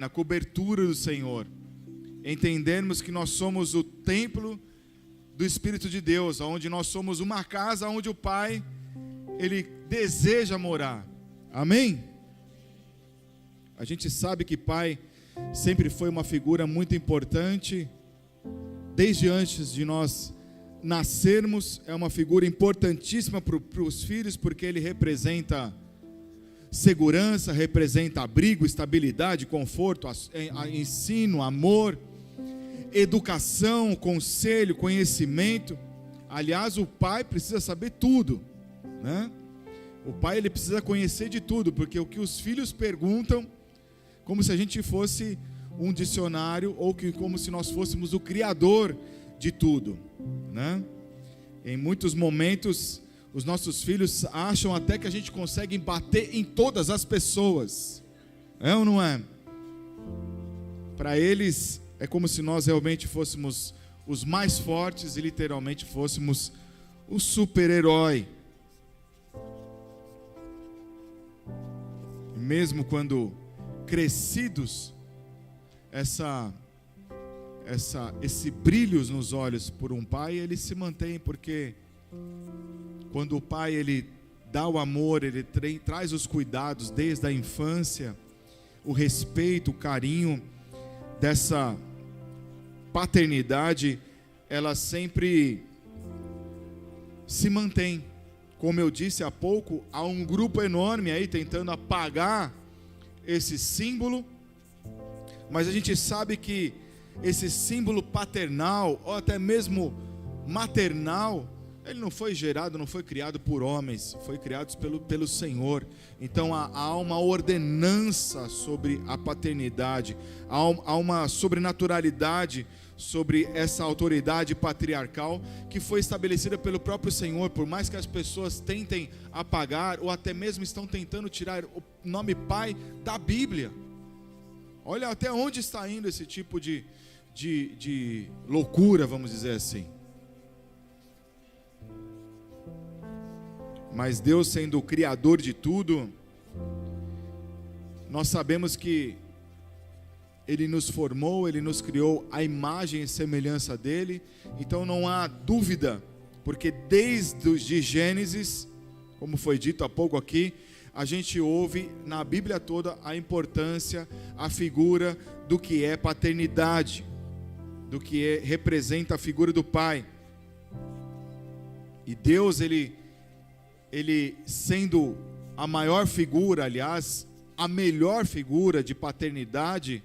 na cobertura do Senhor, entendermos que nós somos o templo do Espírito de Deus, onde nós somos uma casa onde o Pai, Ele deseja morar. Amém? A gente sabe que Pai sempre foi uma figura muito importante, desde antes de nós nascermos, é uma figura importantíssima para os filhos, porque Ele representa segurança, representa abrigo, estabilidade, conforto, ensino, amor, educação, conselho, conhecimento. Aliás, o pai precisa saber tudo, né? O pai, ele precisa conhecer de tudo, porque o que os filhos perguntam, como se a gente fosse um dicionário, ou como se nós fôssemos o criador de tudo, né? Em muitos momentos, os nossos filhos acham até que a gente consegue bater em todas as pessoas, é ou não é? Para eles, é como se nós realmente fôssemos os mais fortes e literalmente fôssemos o super-herói. Mesmo quando crescidos, esse brilho nos olhos por um pai, ele se mantém, porque quando o pai, ele dá o amor, ele traz os cuidados desde a infância, o respeito, o carinho, dessa paternidade, ela sempre se mantém. Como eu disse há pouco, há um grupo enorme aí tentando apagar esse símbolo, mas a gente sabe que esse símbolo paternal, ou até mesmo maternal, ele não foi gerado, não foi criado por homens, foi criado pelo Senhor. Então há uma ordenança sobre a paternidade, há uma sobrenaturalidade sobre essa autoridade patriarcal que foi estabelecida pelo próprio Senhor. Por mais que as pessoas tentem apagar, ou até mesmo estão tentando tirar o nome pai da Bíblia. Olha até onde está indo esse tipo de loucura, vamos dizer assim. Mas Deus, sendo o Criador de tudo, nós sabemos que Ele nos formou, Ele nos criou à imagem e semelhança dEle. Então não há dúvida, porque desde Gênesis, como foi dito há pouco aqui, a gente ouve na Bíblia toda a importância, a figura do que é paternidade, do que representa a figura do Pai. E Deus, Ele sendo a maior figura, aliás, a melhor figura de paternidade,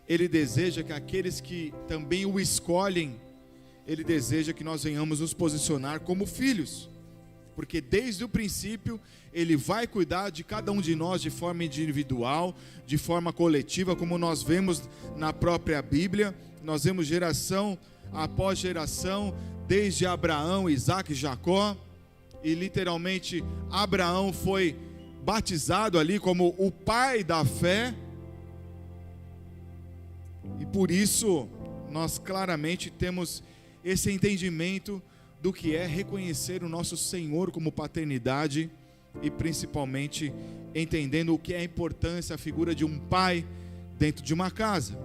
Ele deseja que aqueles que também o escolhem, Ele deseja que nós venhamos nos posicionar como filhos, porque desde o princípio, Ele vai cuidar de cada um de nós de forma individual, de forma coletiva, como nós vemos na própria Bíblia. Nós vemos geração após geração, desde Abraão, Isaac e Jacó, e literalmente Abraão foi batizado ali como o pai da fé, e por isso nós claramente temos esse entendimento do que é reconhecer o nosso Senhor como paternidade, e principalmente entendendo o que é a importância, a figura de um pai dentro de uma casa.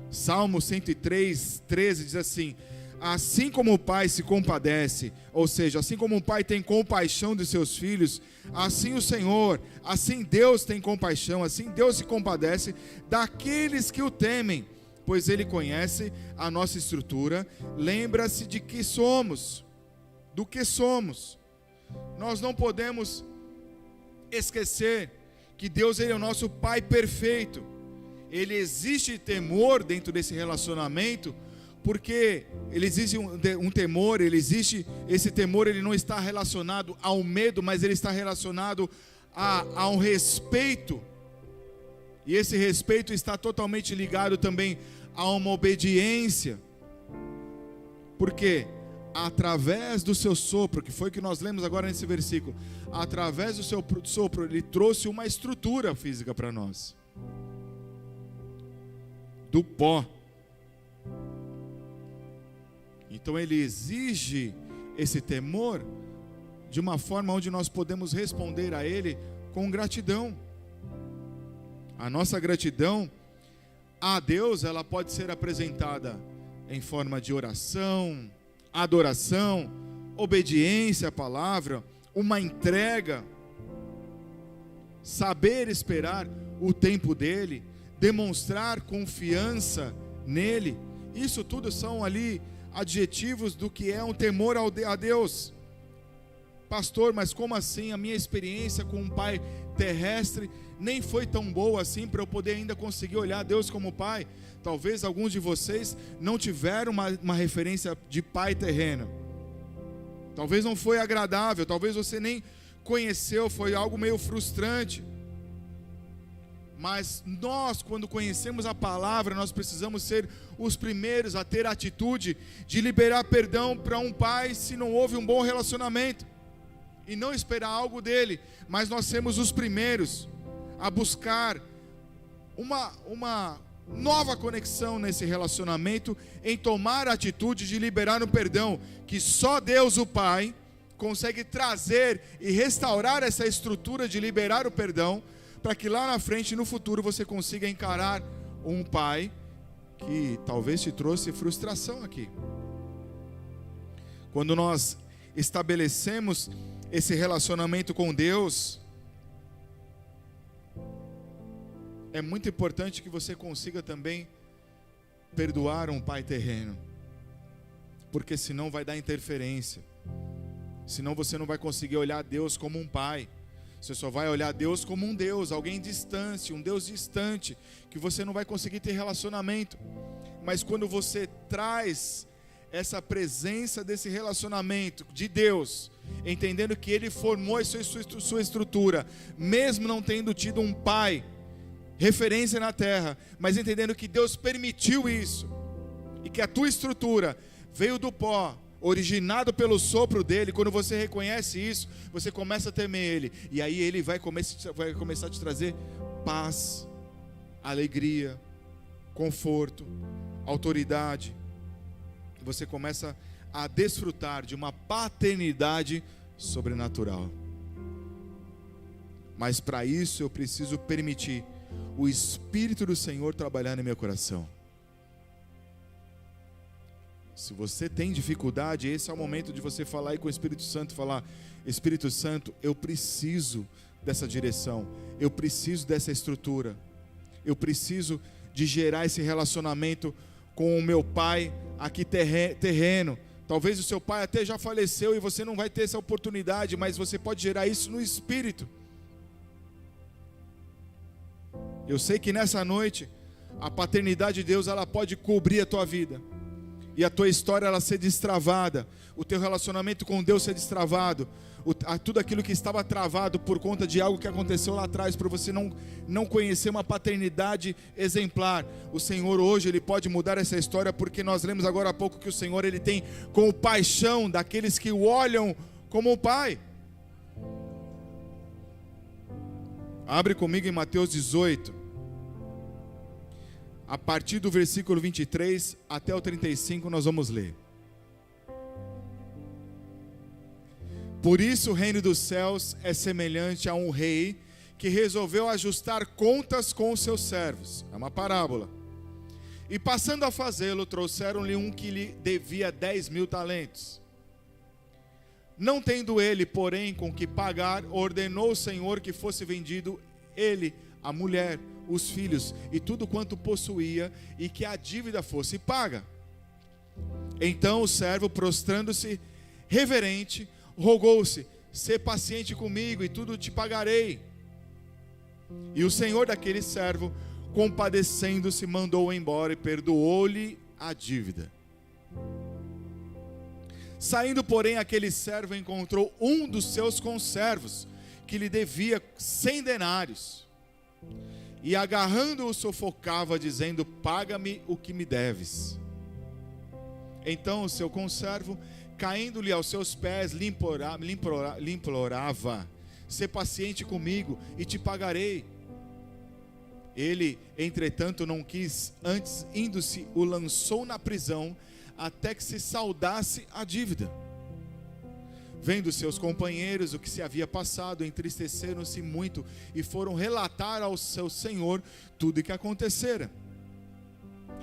Salmo 103, 13 diz assim: assim como o pai se compadece, ou seja, assim como um pai tem compaixão de seus filhos, assim o Senhor, assim Deus tem compaixão, assim Deus se compadece daqueles que o temem, pois Ele conhece a nossa estrutura, lembra-se de que somos, do que somos. Nós não podemos esquecer que Deus, Ele é o nosso Pai perfeito. Ele existe temor dentro desse relacionamento, porque ele existe um temor, esse temor, ele não está relacionado ao medo, mas ele está relacionado a um respeito, e esse respeito está totalmente ligado também a uma obediência, porque através do seu sopro, que foi o que nós lemos agora nesse versículo, através do seu sopro, Ele trouxe uma estrutura física para nós, do pó. Então Ele exige esse temor de uma forma onde nós podemos responder a Ele com gratidão. A nossa gratidão a Deus, ela pode ser apresentada em forma de oração, adoração, obediência à palavra, uma entrega, saber esperar o tempo dele, demonstrar confiança nele. Isso tudo são ali adjetivos do que é um temor a Deus. Pastor, mas como assim? A minha experiência com um pai terrestre nem foi tão boa assim para eu poder ainda conseguir olhar Deus como pai. Talvez alguns de vocês não tiveram uma referência de pai terreno. Talvez não foi agradável, talvez você nem conheceu, foi algo meio frustrante. Mas nós, quando conhecemos a palavra, nós precisamos ser os primeiros a ter a atitude de liberar perdão para um pai se não houve um bom relacionamento. E não esperar algo dele, mas nós sermos os primeiros a buscar uma nova conexão nesse relacionamento, em tomar a atitude de liberar o perdão, que só Deus, o Pai, consegue trazer e restaurar essa estrutura de liberar o perdão, para que lá na frente, no futuro, você consiga encarar um pai que talvez te trouxe frustração aqui. Quando nós estabelecemos esse relacionamento com Deus, é muito importante que você consiga também perdoar um pai terreno, porque senão vai dar interferência, senão você não vai conseguir olhar Deus como um pai. Você só vai olhar Deus como um Deus, alguém distante, um Deus distante, que você não vai conseguir ter relacionamento. Mas quando você traz essa presença desse relacionamento de Deus, entendendo que Ele formou sua estrutura, mesmo não tendo tido um pai, referência na terra, mas entendendo que Deus permitiu isso, e que a tua estrutura veio do pó, originado pelo sopro dele. Quando você reconhece isso, você começa a temer ele, e aí ele vai começar a te trazer paz, alegria, conforto, autoridade. Você começa a desfrutar de uma paternidade sobrenatural. Mas para isso eu preciso permitir o Espírito do Senhor trabalhar no meu coração. Se você tem dificuldade, esse é o momento de você falar aí com o Espírito Santo, falar: Espírito Santo, eu preciso dessa direção, eu preciso dessa estrutura, eu preciso de gerar esse relacionamento com o meu pai aqui terreno. Talvez o seu pai até já faleceu e você não vai ter essa oportunidade, mas você pode gerar isso no Espírito. Eu sei que nessa noite a paternidade de Deus, ela pode cobrir a tua vida, e a tua história ela ser destravada, o teu relacionamento com Deus ser destravado, tudo aquilo que estava travado por conta de algo que aconteceu lá atrás, por você não conhecer uma paternidade exemplar. O Senhor hoje, Ele pode mudar essa história, porque nós lemos agora há pouco que o Senhor, Ele tem compaixão daqueles que o olham como o Pai. Abre comigo em Mateus 18, a partir do versículo 23 até o 35 nós vamos ler. Por isso o reino dos céus é semelhante a um rei que resolveu ajustar contas com os seus servos. É uma parábola. E passando a fazê-lo, trouxeram-lhe um que lhe devia 10.000 talentos. Não tendo ele, porém, com que pagar, ordenou o Senhor que fosse vendido ele, a mulher, os filhos e tudo quanto possuía, e que a dívida fosse paga. Então o servo, prostrando-se reverente, rogou-se: sê paciente comigo e tudo te pagarei. E o senhor daquele servo, compadecendo-se, mandou-o embora e perdoou-lhe a dívida. Saindo, porém, aquele servo encontrou um dos seus conservos, que lhe devia 100 denários. E agarrando-o, sufocava, dizendo: paga-me o que me deves. Então o seu conservo, caindo-lhe aos seus pés, lhe implorava: sê paciente comigo e te pagarei. Ele, entretanto, não quis, antes, indo-se, o lançou na prisão, até que se saldasse a dívida. Vendo seus companheiros o que se havia passado, entristeceram-se muito e foram relatar ao seu senhor tudo o que acontecera.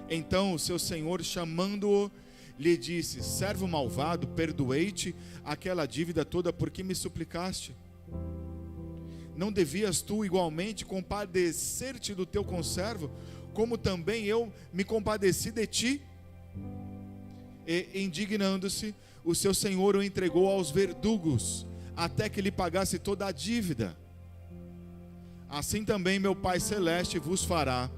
Então o seu senhor, chamando-o, lhe disse: servo malvado, perdoei-te aquela dívida toda porque me suplicaste. Não devias tu igualmente compadecer-te do teu conservo, como também eu me compadeci de ti? E, indignando-se, o seu senhor o entregou aos verdugos, até que lhe pagasse toda a dívida. Assim também meu Pai Celeste vos fará,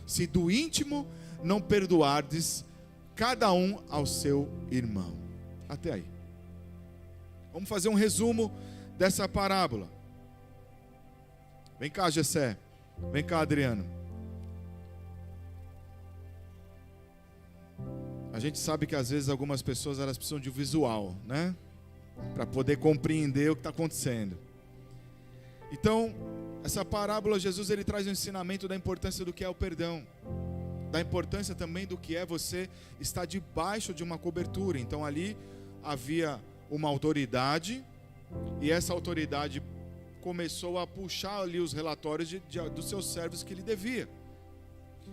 se do íntimo não perdoardes cada um ao seu irmão. Até aí. Vamos fazer um resumo dessa parábola. Vem cá, Gessé. Vem cá, Adriano. A gente sabe que às vezes algumas pessoas elas precisam de visual, né? Para poder compreender o que está acontecendo. Então, essa parábola, Jesus ele traz um ensinamento da importância do que é o perdão, da importância também do que é você estar debaixo de uma cobertura. Então ali havia uma autoridade, e essa autoridade começou a puxar ali os relatórios dos seus servos que ele devia.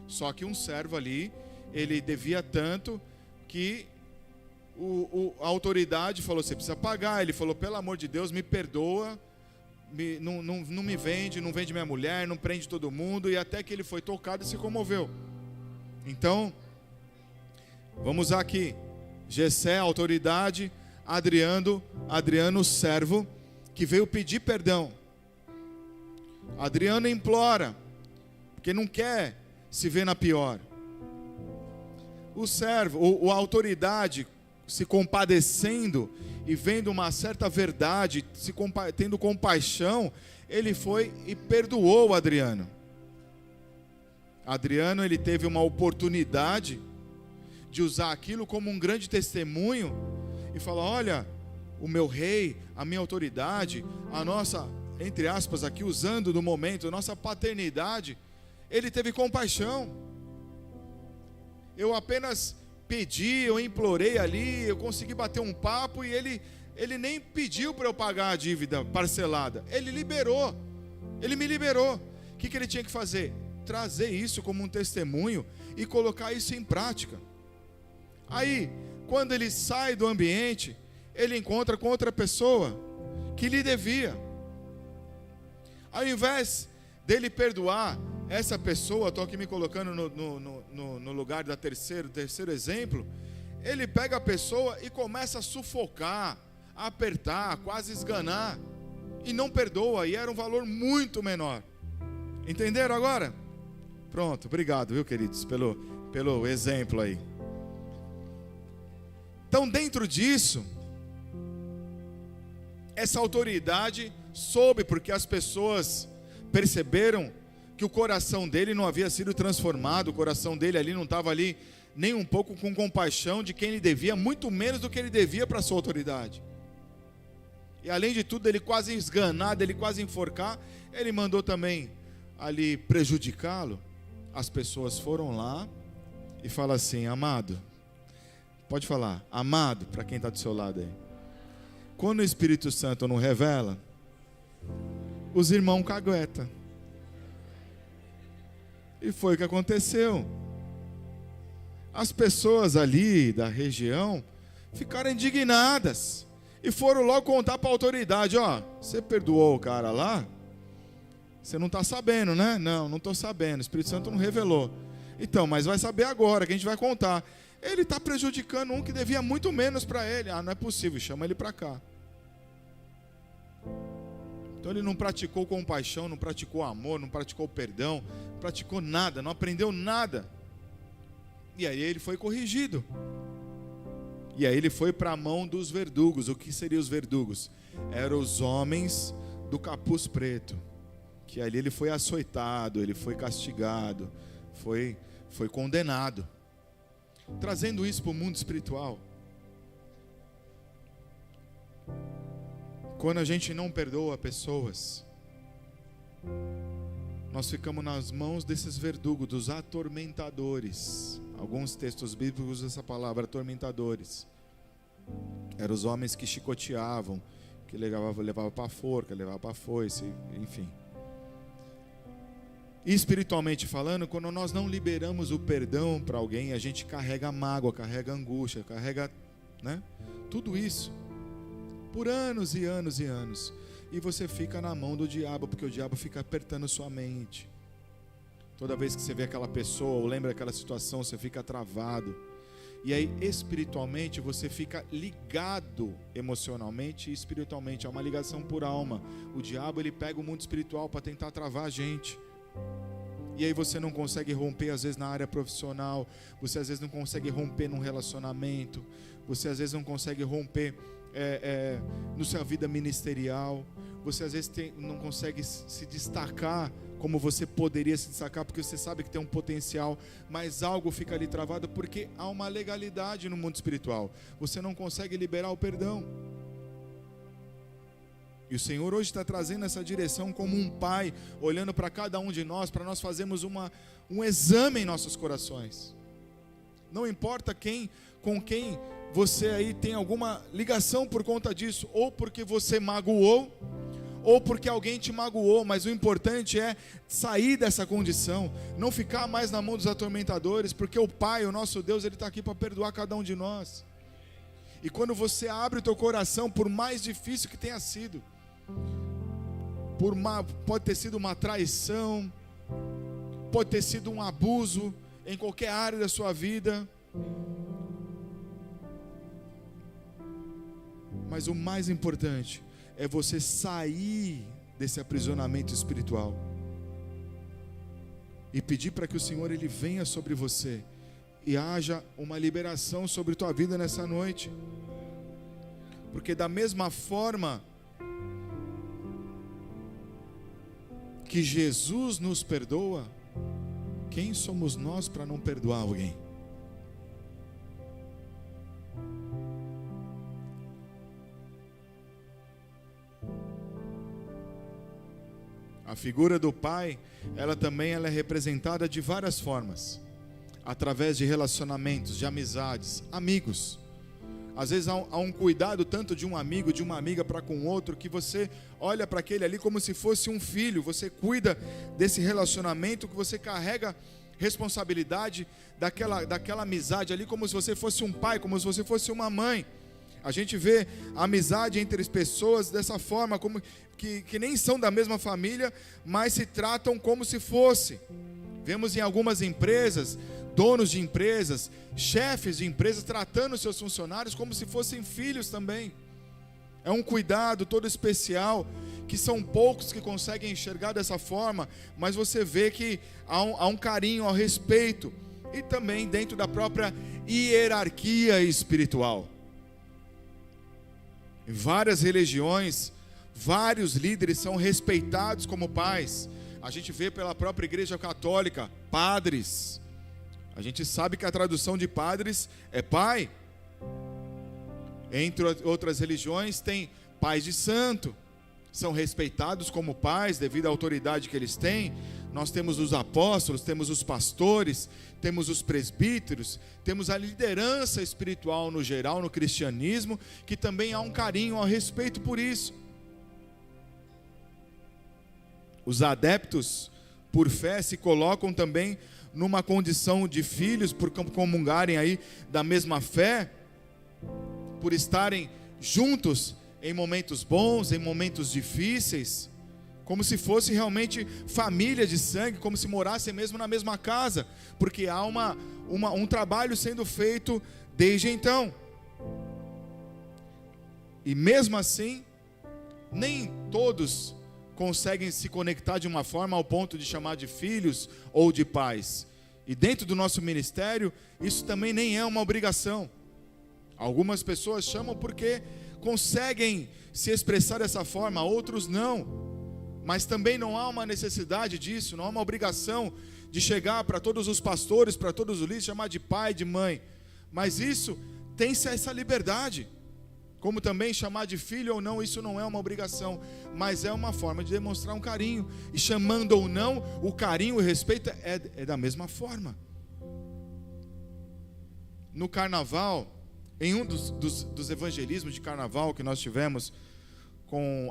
Só que um servo ali, ele devia tanto que a autoridade falou: você precisa pagar. Ele falou: pelo amor de Deus, me perdoa, não me vende, não vende minha mulher, não prende todo mundo. E até que ele foi tocado e se comoveu. Então, vamos aqui. Gessé, autoridade, Adriano, servo, que veio pedir perdão. Adriano implora, porque não quer se ver na pior. O servo, a autoridade, se compadecendo e vendo uma certa verdade, tendo compaixão, ele foi e perdoou o Adriano. Adriano, ele teve uma oportunidade de usar aquilo como um grande testemunho e falar: olha, o meu rei, a minha autoridade, a nossa, entre aspas aqui, usando no momento, a nossa paternidade, ele teve compaixão. Eu apenas pedi, eu implorei ali, eu consegui bater um papo e ele nem pediu para eu pagar a dívida parcelada. Ele liberou, ele me liberou. O que ele tinha que fazer? Trazer isso como um testemunho e colocar isso em prática. Aí, quando ele sai do ambiente, ele encontra com outra pessoa que lhe devia. Ao invés dele perdoar essa pessoa, estou aqui me colocando no lugar da terceiro exemplo, ele pega a pessoa e começa a sufocar, a apertar, quase esganar, e não perdoa, e era um valor muito menor. Entenderam agora? Pronto, obrigado, viu, queridos, pelo exemplo aí. Então, dentro disso, essa autoridade soube, porque as pessoas perceberam que o coração dele não havia sido transformado, o coração dele ali não estava ali nem um pouco com compaixão de quem ele devia, muito menos do que ele devia para a sua autoridade. E além de tudo, ele quase esganado, ele quase enforcar, ele mandou também ali prejudicá-lo. As pessoas foram lá e falam assim: amado, pode falar, amado, para quem está do seu lado aí. Quando o Espírito Santo não revela, os irmãos cagueta. E foi o que aconteceu. As pessoas ali da região ficaram indignadas e foram logo contar para a autoridade: ó, você perdoou o cara lá? Você não está sabendo, né? Não estou sabendo, o Espírito Santo não revelou. Então, mas vai saber agora, que a gente vai contar. Ele está prejudicando um que devia muito menos para ele. Ah, não é possível, chama ele para cá. Então ele não praticou compaixão, não praticou amor, não praticou perdão, não praticou nada, não aprendeu nada. E aí ele foi corrigido. E aí ele foi para a mão dos verdugos. O que seriam os verdugos? Eram os homens do capuz preto. Que ali ele foi açoitado, ele foi castigado, foi condenado. Trazendo isso para o mundo espiritual. Quando a gente não perdoa pessoas, nós ficamos nas mãos desses verdugos, dos atormentadores. Alguns textos bíblicos usam essa palavra, atormentadores. Eram os homens que chicoteavam, que levava para a forca, levava para a foice, enfim. espiritualmente falando, quando nós não liberamos o perdão para alguém, a gente carrega mágoa, carrega angústia, carrega, né, tudo isso por anos e anos e anos, e você fica na mão do diabo, porque o diabo fica apertando sua mente. Toda vez que você vê aquela pessoa ou lembra aquela situação, você fica travado. E aí espiritualmente você fica ligado emocionalmente e espiritualmente. É uma ligação por alma. O diabo, ele pega o mundo espiritual para tentar travar a gente. E aí você não consegue romper às vezes na área profissional. Você às vezes não consegue romper num relacionamento. Você às vezes não consegue romper na sua vida ministerial. Você às vezes não consegue se destacar como você poderia se destacar, porque você sabe que tem um potencial, mas algo fica ali travado, porque há uma legalidade no mundo espiritual. Você não consegue liberar o perdão. E o Senhor hoje está trazendo essa direção como um pai, olhando para cada um de nós, para nós fazermos um exame em nossos corações. Não importa com quem você aí tem alguma ligação por conta disso, ou porque você magoou, ou porque alguém te magoou, mas o importante é sair dessa condição, não ficar mais na mão dos atormentadores, porque o Pai, o nosso Deus, Ele está aqui para perdoar cada um de nós. E quando você abre o teu coração, por mais difícil que tenha sido, pode ter sido uma traição, pode ter sido um abuso em qualquer área da sua vida, mas o mais importante é você sair desse aprisionamento espiritual e pedir para que o Senhor, Ele venha sobre você e haja uma liberação sobre tua vida nessa noite. Porque da mesma forma que Jesus nos perdoa, quem somos nós para não perdoar alguém? A figura do pai, ela é representada de várias formas, através de relacionamentos, de amizades, amigos. Às vezes há um cuidado tanto de um amigo, de uma amiga para com o outro, que você olha para aquele ali como se fosse um filho. Você cuida desse relacionamento, que você carrega responsabilidade daquela amizade ali, como se você fosse um pai, como se você fosse uma mãe. A gente vê a amizade entre as pessoas dessa forma, como que nem são da mesma família, mas se tratam como se fosse. Vemos em algumas empresas, donos de empresas, chefes de empresas, tratando seus funcionários como se fossem filhos também. É um cuidado todo especial, que são poucos que conseguem enxergar dessa forma, mas você vê que há um carinho, há um respeito, e também dentro da própria hierarquia espiritual. Em várias religiões, vários líderes são respeitados como pais. A gente vê pela própria Igreja Católica, padres. A gente sabe que a tradução de padres é pai. Entre outras religiões tem pais de santo. São respeitados como pais devido à autoridade que eles têm. Nós temos os apóstolos, temos os pastores, temos os presbíteros, temos a liderança espiritual no geral, no cristianismo, que também há um carinho, um respeito por isso. Os adeptos, por fé, se colocam também numa condição de filhos, por comungarem aí da mesma fé, por estarem juntos em momentos bons, em momentos difíceis, como se fosse realmente família de sangue, como se morassem mesmo na mesma casa, porque há um trabalho sendo feito desde então. E mesmo assim, nem todos conseguem se conectar de uma forma ao ponto de chamar de filhos ou de pais. E dentro do nosso ministério, isso também nem é uma obrigação. Algumas pessoas chamam porque conseguem se expressar dessa forma, outros não. Mas também não há uma necessidade disso, não há uma obrigação de chegar para todos os pastores, para todos os líderes, chamar de pai, de mãe. Mas isso tem-se essa liberdade. Como também chamar de filho ou não, isso não é uma obrigação, mas é uma forma de demonstrar um carinho. E chamando ou não, o carinho e o respeito é da mesma forma. No carnaval, em um dos evangelismos de carnaval que nós tivemos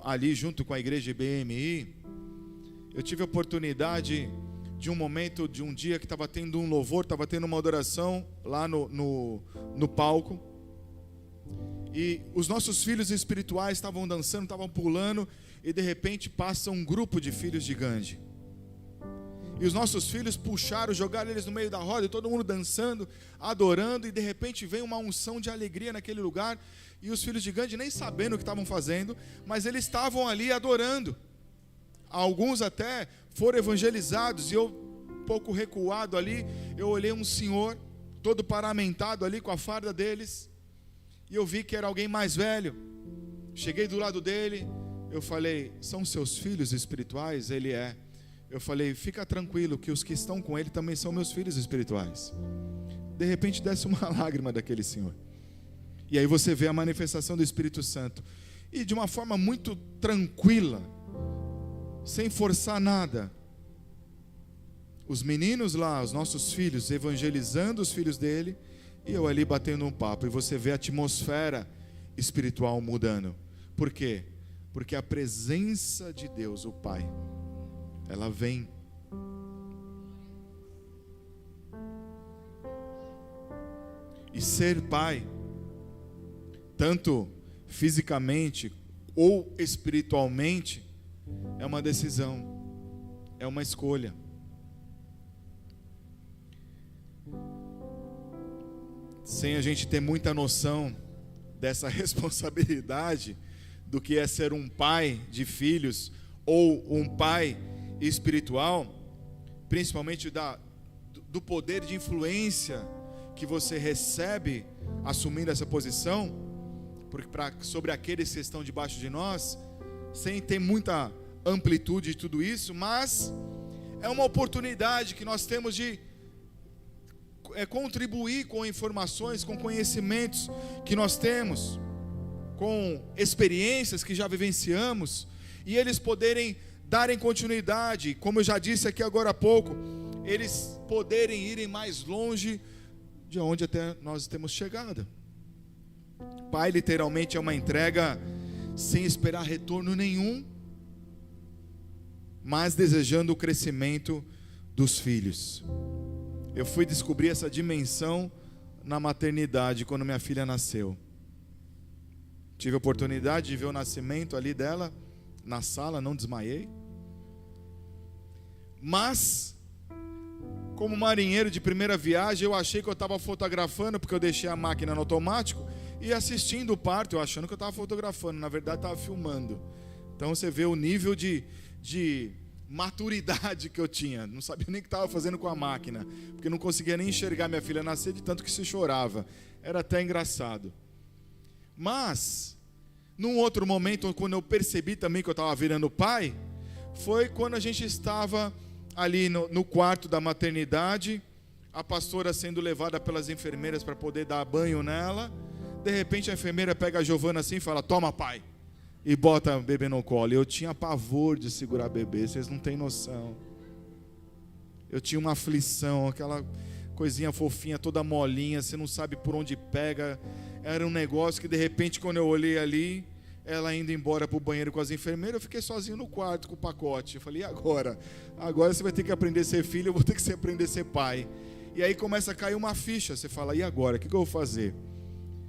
ali junto com a igreja BMI, eu tive a oportunidade de um momento, de um dia que estava tendo um louvor, estava tendo uma adoração lá no palco. E os nossos filhos espirituais estavam dançando, estavam pulando, e de repente passa um grupo de filhos de Gandhi. E os nossos filhos puxaram, jogaram eles no meio da roda, e todo mundo dançando, adorando, e de repente vem uma unção de alegria naquele lugar, e os filhos de Gandhi nem sabendo o que estavam fazendo, mas eles estavam ali adorando. Alguns até foram evangelizados, e eu, um pouco recuado ali, eu olhei um senhor, todo paramentado ali com a farda deles, e eu vi que era alguém mais velho. Cheguei do lado dele, eu falei: são seus filhos espirituais? Ele é. Eu falei: fica tranquilo que os que estão com ele também são meus filhos espirituais. De repente desce uma lágrima daquele senhor. E aí você vê a manifestação do Espírito Santo. E de uma forma muito tranquila, sem forçar nada, os meninos lá, os nossos filhos, evangelizando os filhos dele, e eu ali batendo um papo. E você vê a atmosfera espiritual mudando. Por quê? Porque a presença de Deus, o Pai, ela vem. E ser pai, tanto fisicamente ou espiritualmente, é uma decisão, é uma escolha. Sem a gente ter muita noção dessa responsabilidade do que é ser um pai de filhos ou um pai espiritual, principalmente do poder de influência que você recebe assumindo essa posição sobre aqueles que estão debaixo de nós, sem ter muita amplitude de tudo isso, mas é uma oportunidade que nós temos de contribuir com informações, com conhecimentos que nós temos, com experiências que já vivenciamos, e eles poderem darem continuidade, como eu já disse aqui agora há pouco, eles poderem irem mais longe de onde até nós temos chegado. Pai literalmente é uma entrega sem esperar retorno nenhum, mas desejando o crescimento dos filhos. Eu fui descobrir essa dimensão na maternidade, quando minha filha nasceu. Tive a oportunidade de ver o nascimento ali dela, na sala, não desmaiei. Mas, como marinheiro de primeira viagem, eu achei que eu estava fotografando, porque eu deixei a máquina no automático, e assistindo o parto, eu achando que eu estava fotografando, na verdade estava filmando. Então você vê o nível de maturidade que eu tinha, não sabia nem o que estava fazendo com a máquina, porque não conseguia nem enxergar minha filha nascer de tanto que se chorava, era até engraçado. Mas, num outro momento, quando eu percebi também que eu estava virando pai, foi quando a gente estava ali no quarto da maternidade, a pastora sendo levada pelas enfermeiras para poder dar banho nela. De repente a enfermeira pega a Giovana assim e fala: toma, pai, e bota o bebê no colo. Eu tinha pavor de segurar bebê, vocês não têm noção. Eu tinha uma aflição, aquela coisinha fofinha, toda molinha, você não sabe por onde pega. Era um negócio que de repente, quando eu olhei ali, ela indo embora para o banheiro com as enfermeiras, eu fiquei sozinho no quarto com o pacote. Eu falei: e agora? Agora você vai ter que aprender a ser filho, eu vou ter que aprender a ser pai. E aí começa a cair uma ficha, você fala: e agora? O que eu vou fazer?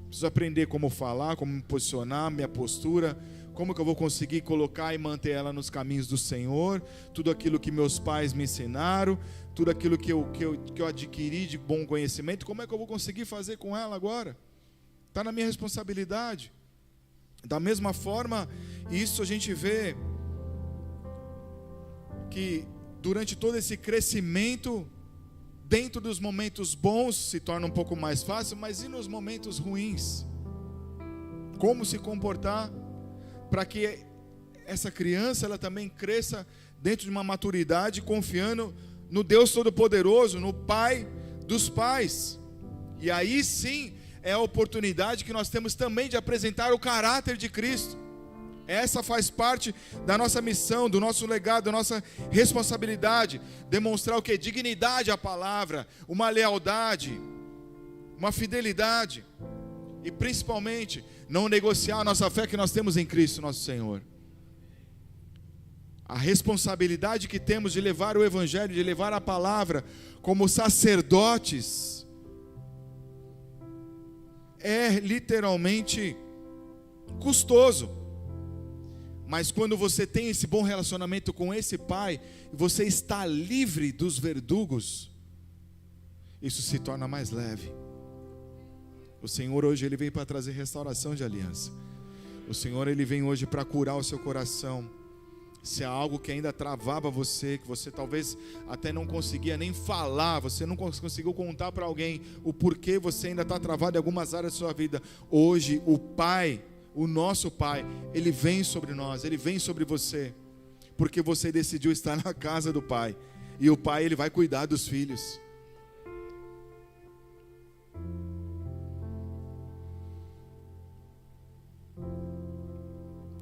Preciso aprender como falar, como me posicionar, minha postura, como que eu vou conseguir colocar e manter ela nos caminhos do Senhor, tudo aquilo que meus pais me ensinaram, tudo aquilo que eu adquiri de bom conhecimento, como é que eu vou conseguir fazer com ela agora? Está na minha responsabilidade. Da mesma forma, isso a gente vê que durante todo esse crescimento, dentro dos momentos bons se torna um pouco mais fácil, mas e nos momentos ruins? Como se comportar para que essa criança ela também cresça dentro de uma maturidade, confiando no Deus Todo-Poderoso, no Pai dos pais. E aí sim é a oportunidade que nós temos também de apresentar o caráter de Cristo. Essa faz parte da nossa missão, do nosso legado, da nossa responsabilidade. Demonstrar o que? Dignidade à palavra, uma lealdade, uma fidelidade. E principalmente, não negociar a nossa fé que nós temos em Cristo, nosso Senhor. a responsabilidade que temos de levar o Evangelho, de levar a palavra como sacerdotes, é literalmente custoso. Mas quando você tem esse bom relacionamento com esse Pai, você está livre dos verdugos, isso se torna mais leve. O Senhor hoje, Ele vem para trazer restauração de aliança. O Senhor, Ele vem hoje para curar o seu coração. Se há algo que ainda travava você, que você talvez até não conseguia nem falar, você não conseguiu contar para alguém o porquê você ainda está travado em algumas áreas da sua vida, hoje o Pai, o nosso Pai, Ele vem sobre nós, Ele vem sobre você, porque você decidiu estar na casa do Pai, e o Pai, Ele vai cuidar dos filhos.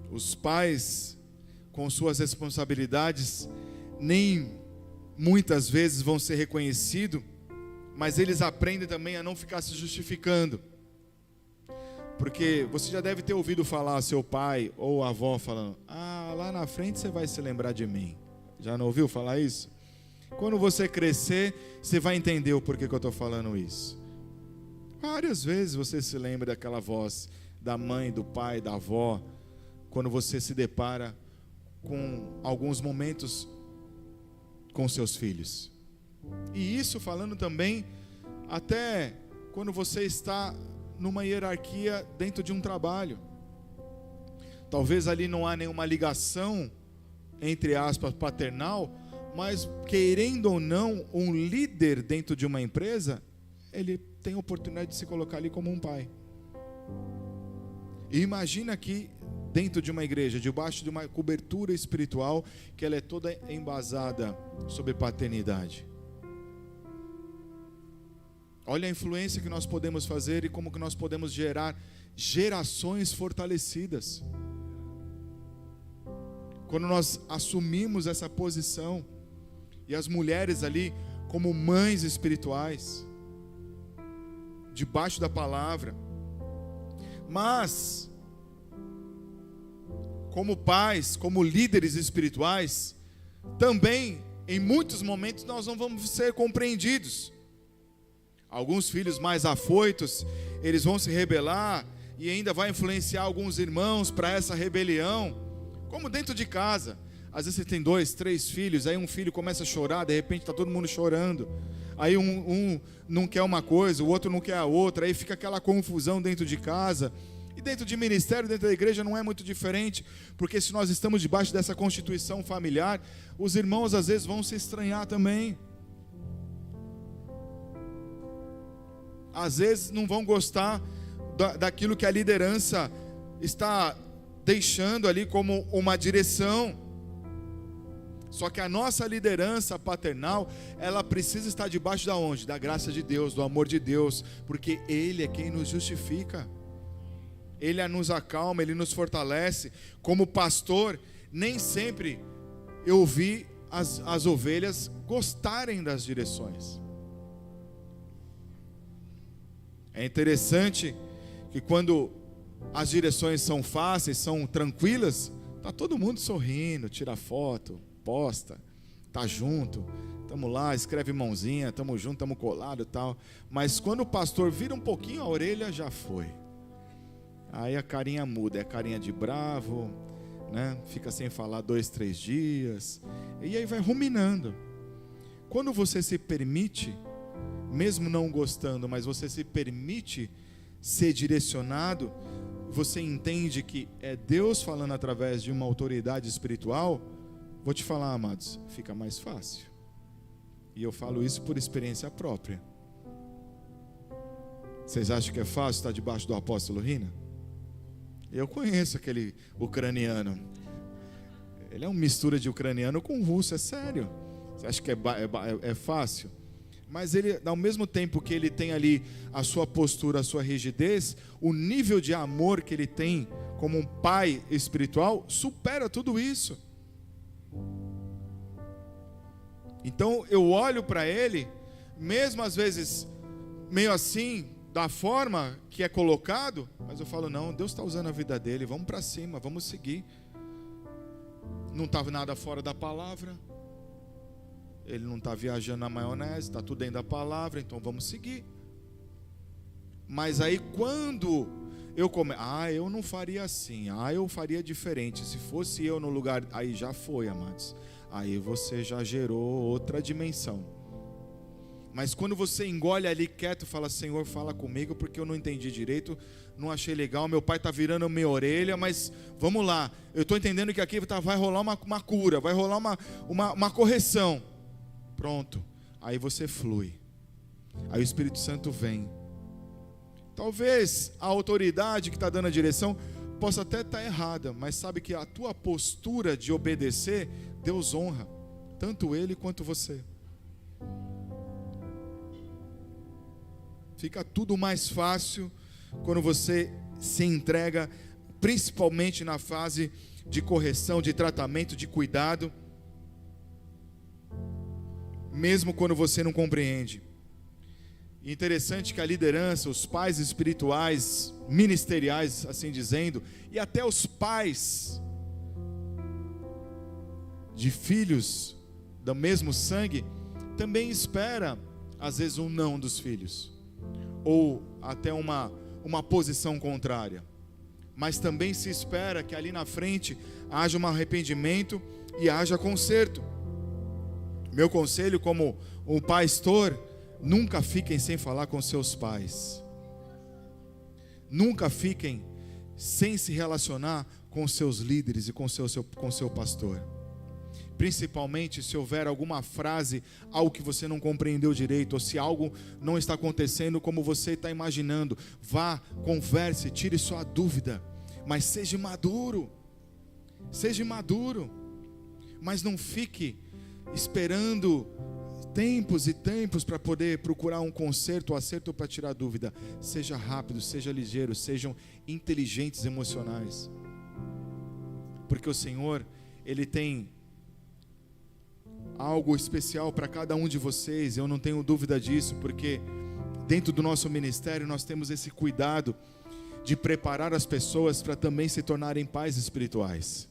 Os pais, com suas responsabilidades, nem muitas vezes vão ser reconhecidos, mas eles aprendem também a não ficar se justificando. Porque você já deve ter ouvido falar seu pai ou avó falando: ah, lá na frente você vai se lembrar de mim. Já não ouviu falar isso? Quando você crescer, você vai entender o porquê que eu estou falando isso. Várias vezes você se lembra daquela voz da mãe, do pai, da avó, quando você se depara com alguns momentos com seus filhos. E isso falando também até quando você está numa hierarquia dentro de um trabalho. Talvez ali não há nenhuma ligação, entre aspas, paternal, mas querendo ou não, um líder dentro de uma empresa, ele tem a oportunidade de se colocar ali como um pai. E imagina que dentro de uma igreja, debaixo de uma cobertura espiritual, que ela é toda embasada sobre paternidade. Olha a influência que nós podemos fazer e como que nós podemos gerar gerações fortalecidas. Quando nós assumimos essa posição, e as mulheres ali como mães espirituais, debaixo da palavra, mas como pais, como líderes espirituais, também em muitos momentos nós não vamos ser compreendidos. Alguns filhos mais afoitos, eles vão se rebelar e ainda vai influenciar alguns irmãos para essa rebelião, como dentro de casa. Às vezes você tem 2, 3 filhos, aí um filho começa a chorar, de repente está todo mundo chorando, aí um não quer uma coisa, o outro não quer a outra, aí fica aquela confusão dentro de casa. E dentro de ministério, dentro da igreja não é muito diferente, porque se nós estamos debaixo dessa constituição familiar, os irmãos às vezes vão se estranhar também. Às vezes não vão gostar daquilo que a liderança está deixando ali como uma direção. Só que a nossa liderança paternal, ela precisa estar debaixo da onde? Da graça de Deus, do amor de Deus, porque Ele é quem nos justifica. Ele nos acalma, Ele nos fortalece. Como pastor, nem sempre eu vi as ovelhas gostarem das direções. É interessante que quando as direções são fáceis, são tranquilas, está todo mundo sorrindo, tira foto, posta, está junto, estamos lá, escreve mãozinha, estamos juntos, estamos colados e tal. Mas quando o pastor vira um pouquinho a orelha, já foi. Aí a carinha muda, é a carinha de bravo, né? Fica sem falar 2, 3 dias, e aí vai ruminando. Quando você se permite, mesmo não gostando, mas você se permite ser direcionado, você entende que é Deus falando através de uma autoridade espiritual, vou te falar, amados, fica mais fácil. E eu falo isso por experiência própria. Vocês acham que é fácil estar debaixo do apóstolo Rina? Eu conheço aquele ucraniano. Ele é uma mistura de ucraniano com russo, é sério. Você acha que é fácil? Mas ele, ao mesmo tempo que ele tem ali a sua postura, a sua rigidez, o nível de amor que ele tem como um pai espiritual supera tudo isso. Então eu olho para ele, mesmo às vezes meio assim, da forma que é colocado, mas eu falo, não, Deus está usando a vida dele, vamos para cima, vamos seguir. não está nada fora da palavra, ele não está viajando na maionese, está tudo dentro da palavra, então vamos seguir. Mas aí quando eu eu não faria assim, eu faria diferente, se fosse eu no lugar, aí já foi, amados, aí você já gerou outra dimensão. Mas quando você engole ali quieto, fala: Senhor, fala comigo, porque eu não entendi direito, não achei legal, meu pai está virando minha orelha, mas vamos lá, eu estou entendendo que aqui vai rolar uma cura, vai rolar uma correção. Pronto, aí você flui, aí o Espírito Santo vem. Talvez a autoridade que está dando a direção possa até estar errada, mas sabe que a tua postura de obedecer, Deus honra, tanto ele quanto você. Fica tudo mais fácil quando você se entrega, principalmente na fase de correção, de tratamento, de cuidado, mesmo quando você não compreende. E interessante que a liderança, os pais espirituais, ministeriais, assim dizendo, e até os pais de filhos do mesmo sangue, também espera, às vezes, um não dos filhos, ou até uma posição contrária. Mas também se espera que ali na frente haja um arrependimento e haja conserto. Meu conselho como um pastor: nunca fiquem sem falar com seus pais. Nunca fiquem sem se relacionar com seus líderes e com seu pastor. Principalmente se houver alguma frase, algo que você não compreendeu direito, ou se algo não está acontecendo como você está imaginando. Vá, converse, tire sua dúvida, mas seja maduro. Seja maduro, mas não fique esperando tempos e tempos para poder procurar um conserto ou acerto para tirar dúvida. Seja rápido, seja ligeiro, sejam inteligentes emocionais, porque o Senhor, Ele tem algo especial para cada um de vocês. Eu não tenho dúvida disso, porque dentro do nosso ministério nós temos esse cuidado de preparar as pessoas para também se tornarem pais espirituais.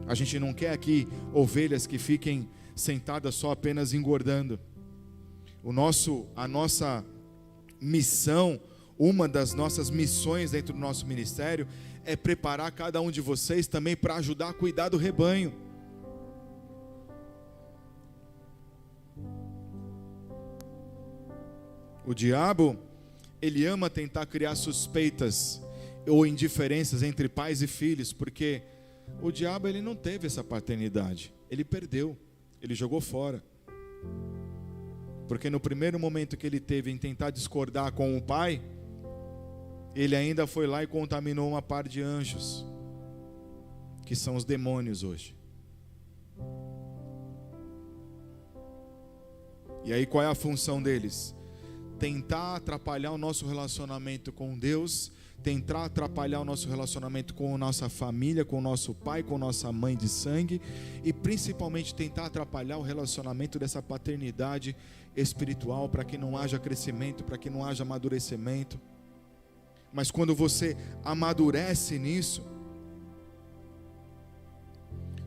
A gente não quer aqui ovelhas que fiquem sentadas só apenas engordando. A nossa missão, uma das nossas missões dentro do nosso ministério, é preparar cada um de vocês também para ajudar a cuidar do rebanho. O diabo, ele ama tentar criar suspeitas ou indiferenças entre pais e filhos, porque o diabo, ele não teve essa paternidade, ele perdeu, ele jogou fora. Porque no primeiro momento que ele teve em tentar discordar com o pai, ele ainda foi lá e contaminou uma par de anjos, que são os demônios hoje. E aí qual é a função deles? Tentar atrapalhar o nosso relacionamento com Deus, tentar atrapalhar o nosso relacionamento com a nossa família, com o nosso pai, com nossa mãe de sangue, e principalmente tentar atrapalhar o relacionamento dessa paternidade espiritual, para que não haja crescimento, para que não haja amadurecimento. Mas quando você amadurece nisso,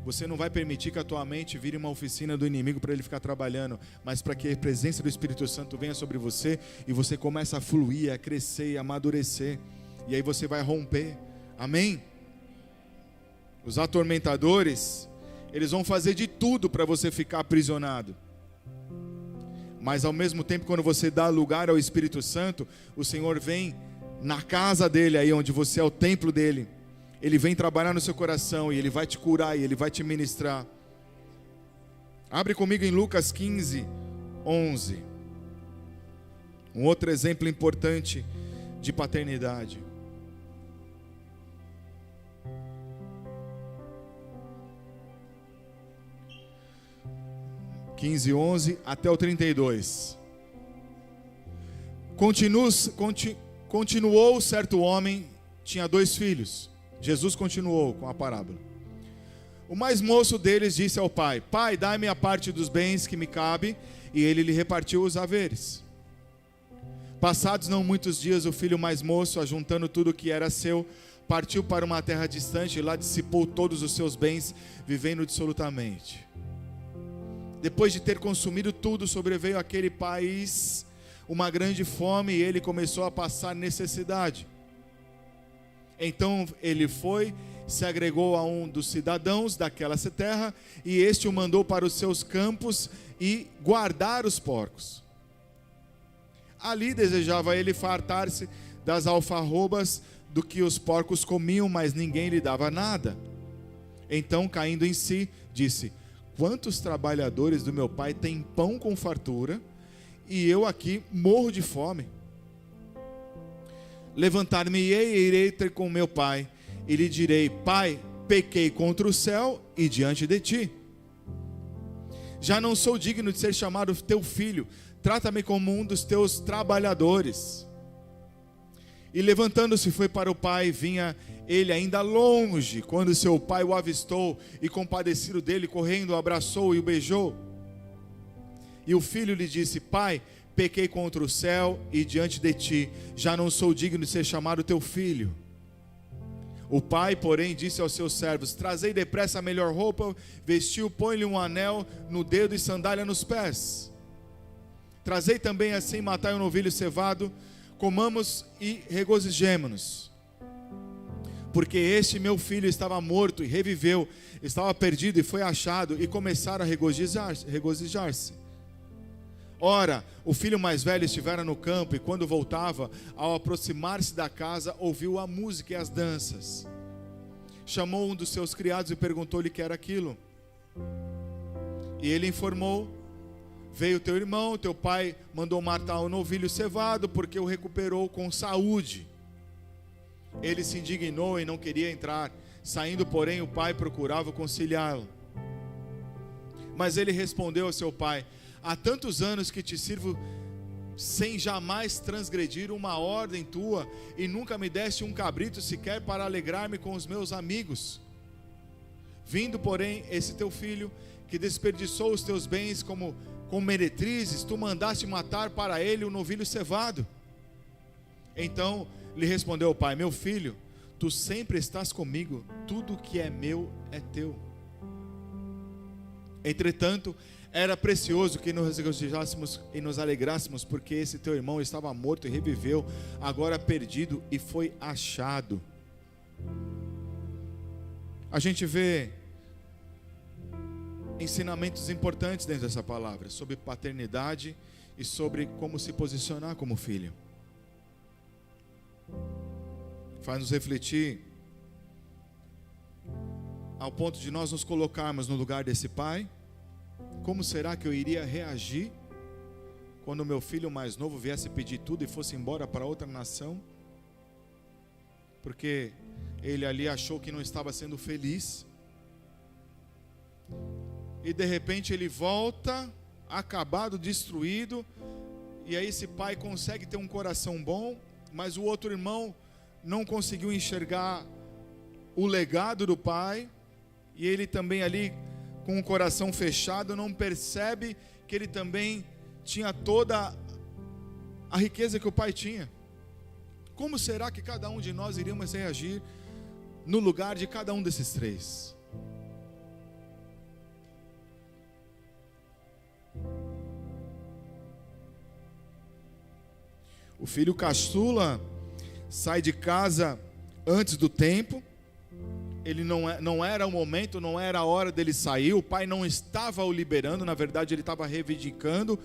você não vai permitir que a tua mente vire uma oficina do inimigo para ele ficar trabalhando, mas para que a presença do Espírito Santo venha sobre você e você comece a fluir, a crescer e a amadurecer. E aí você vai romper. Amém? Os atormentadores, eles vão fazer de tudo para você ficar aprisionado. Mas ao mesmo tempo, quando você dá lugar ao Espírito Santo, o Senhor vem na casa dele, aí onde você é o templo dele. Ele vem trabalhar no seu coração e Ele vai te curar e Ele vai te ministrar. Abre comigo em Lucas 15, 11. Um outro exemplo importante de paternidade. (15, 11 até o 32). Continuou certo homem, tinha 2 filhos. Jesus continuou com a parábola. O mais moço deles disse ao pai: Pai, dai-me a parte dos bens que me cabe. E ele lhe repartiu os haveres. Passados não muitos dias, o filho mais moço, ajuntando tudo o que era seu, partiu para uma terra distante e lá dissipou todos os seus bens, vivendo dissolutamente. Depois de ter consumido tudo, sobreveio àquele país uma grande fome e ele começou a passar necessidade. Então ele foi, se agregou a um dos cidadãos daquela terra, e este o mandou para os seus campos e guardar os porcos. Ali desejava ele fartar-se das alfarrobas do que os porcos comiam, mas ninguém lhe dava nada. Então, caindo em si, disse: quantos trabalhadores do meu pai têm pão com fartura, e eu aqui morro de fome? Levantar-me-ei e irei ter com meu pai, e lhe direi: pai, pequei contra o céu e diante de ti. Já não sou digno de ser chamado teu filho, trata-me como um dos teus trabalhadores. E levantando-se foi para o pai. Vinha ele ainda longe, quando seu pai o avistou, e compadecido dele, correndo, o abraçou e o beijou. E o filho lhe disse: pai, pequei contra o céu e diante de ti, já não sou digno de ser chamado teu filho. O pai, porém, disse aos seus servos: trazei depressa a melhor roupa, vestiu, põe-lhe um anel no dedo e sandália nos pés. Trazei também assim, matai um novilho cevado, comamos e regozijemo-nos. Porque este meu filho estava morto e reviveu, estava perdido e foi achado, e começaram a regozijar-se. Ora, o filho mais velho estivera no campo, e quando voltava, ao aproximar-se da casa, ouviu a música e as danças. Chamou um dos seus criados e perguntou-lhe o que era aquilo. E ele informou: veio teu irmão, teu pai mandou matar o novilho cevado, porque o recuperou com saúde. Ele se indignou e não queria entrar. Saindo, porém, o pai procurava conciliá-lo. Mas ele respondeu ao seu pai: há tantos anos que te sirvo sem jamais transgredir uma ordem tua, e nunca me deste um cabrito sequer para alegrar-me com os meus amigos. Vindo, porém, esse teu filho, que desperdiçou os teus bens como com meretrizes, tu mandaste matar para ele o novilho cevado. Então lhe respondeu o pai: meu filho, tu sempre estás comigo, tudo que é meu é teu. Entretanto, era precioso que nos regozijássemos e nos alegrássemos, porque esse teu irmão estava morto e reviveu, agora perdido e foi achado. A gente vê ensinamentos importantes dentro dessa palavra, sobre paternidade e sobre como se posicionar como filho. Faz nos refletir ao ponto de nós nos colocarmos no lugar desse pai. Como será que eu iria reagir quando o meu filho mais novo viesse pedir tudo e fosse embora para outra nação? Porque ele ali achou que não estava sendo feliz. E de repente ele volta, acabado, destruído. E aí esse pai consegue ter um coração bom, mas o outro irmão não conseguiu enxergar o legado do pai. E ele também ali, com o coração fechado, não percebe que ele também tinha toda a riqueza que o pai tinha. Como será que cada um de nós iríamos reagir no lugar de cada um desses três? O filho caçula sai de casa antes do tempo. Ele não era o momento, não era a hora dele sair. O pai não estava o liberando, na verdade ele estava reivindicando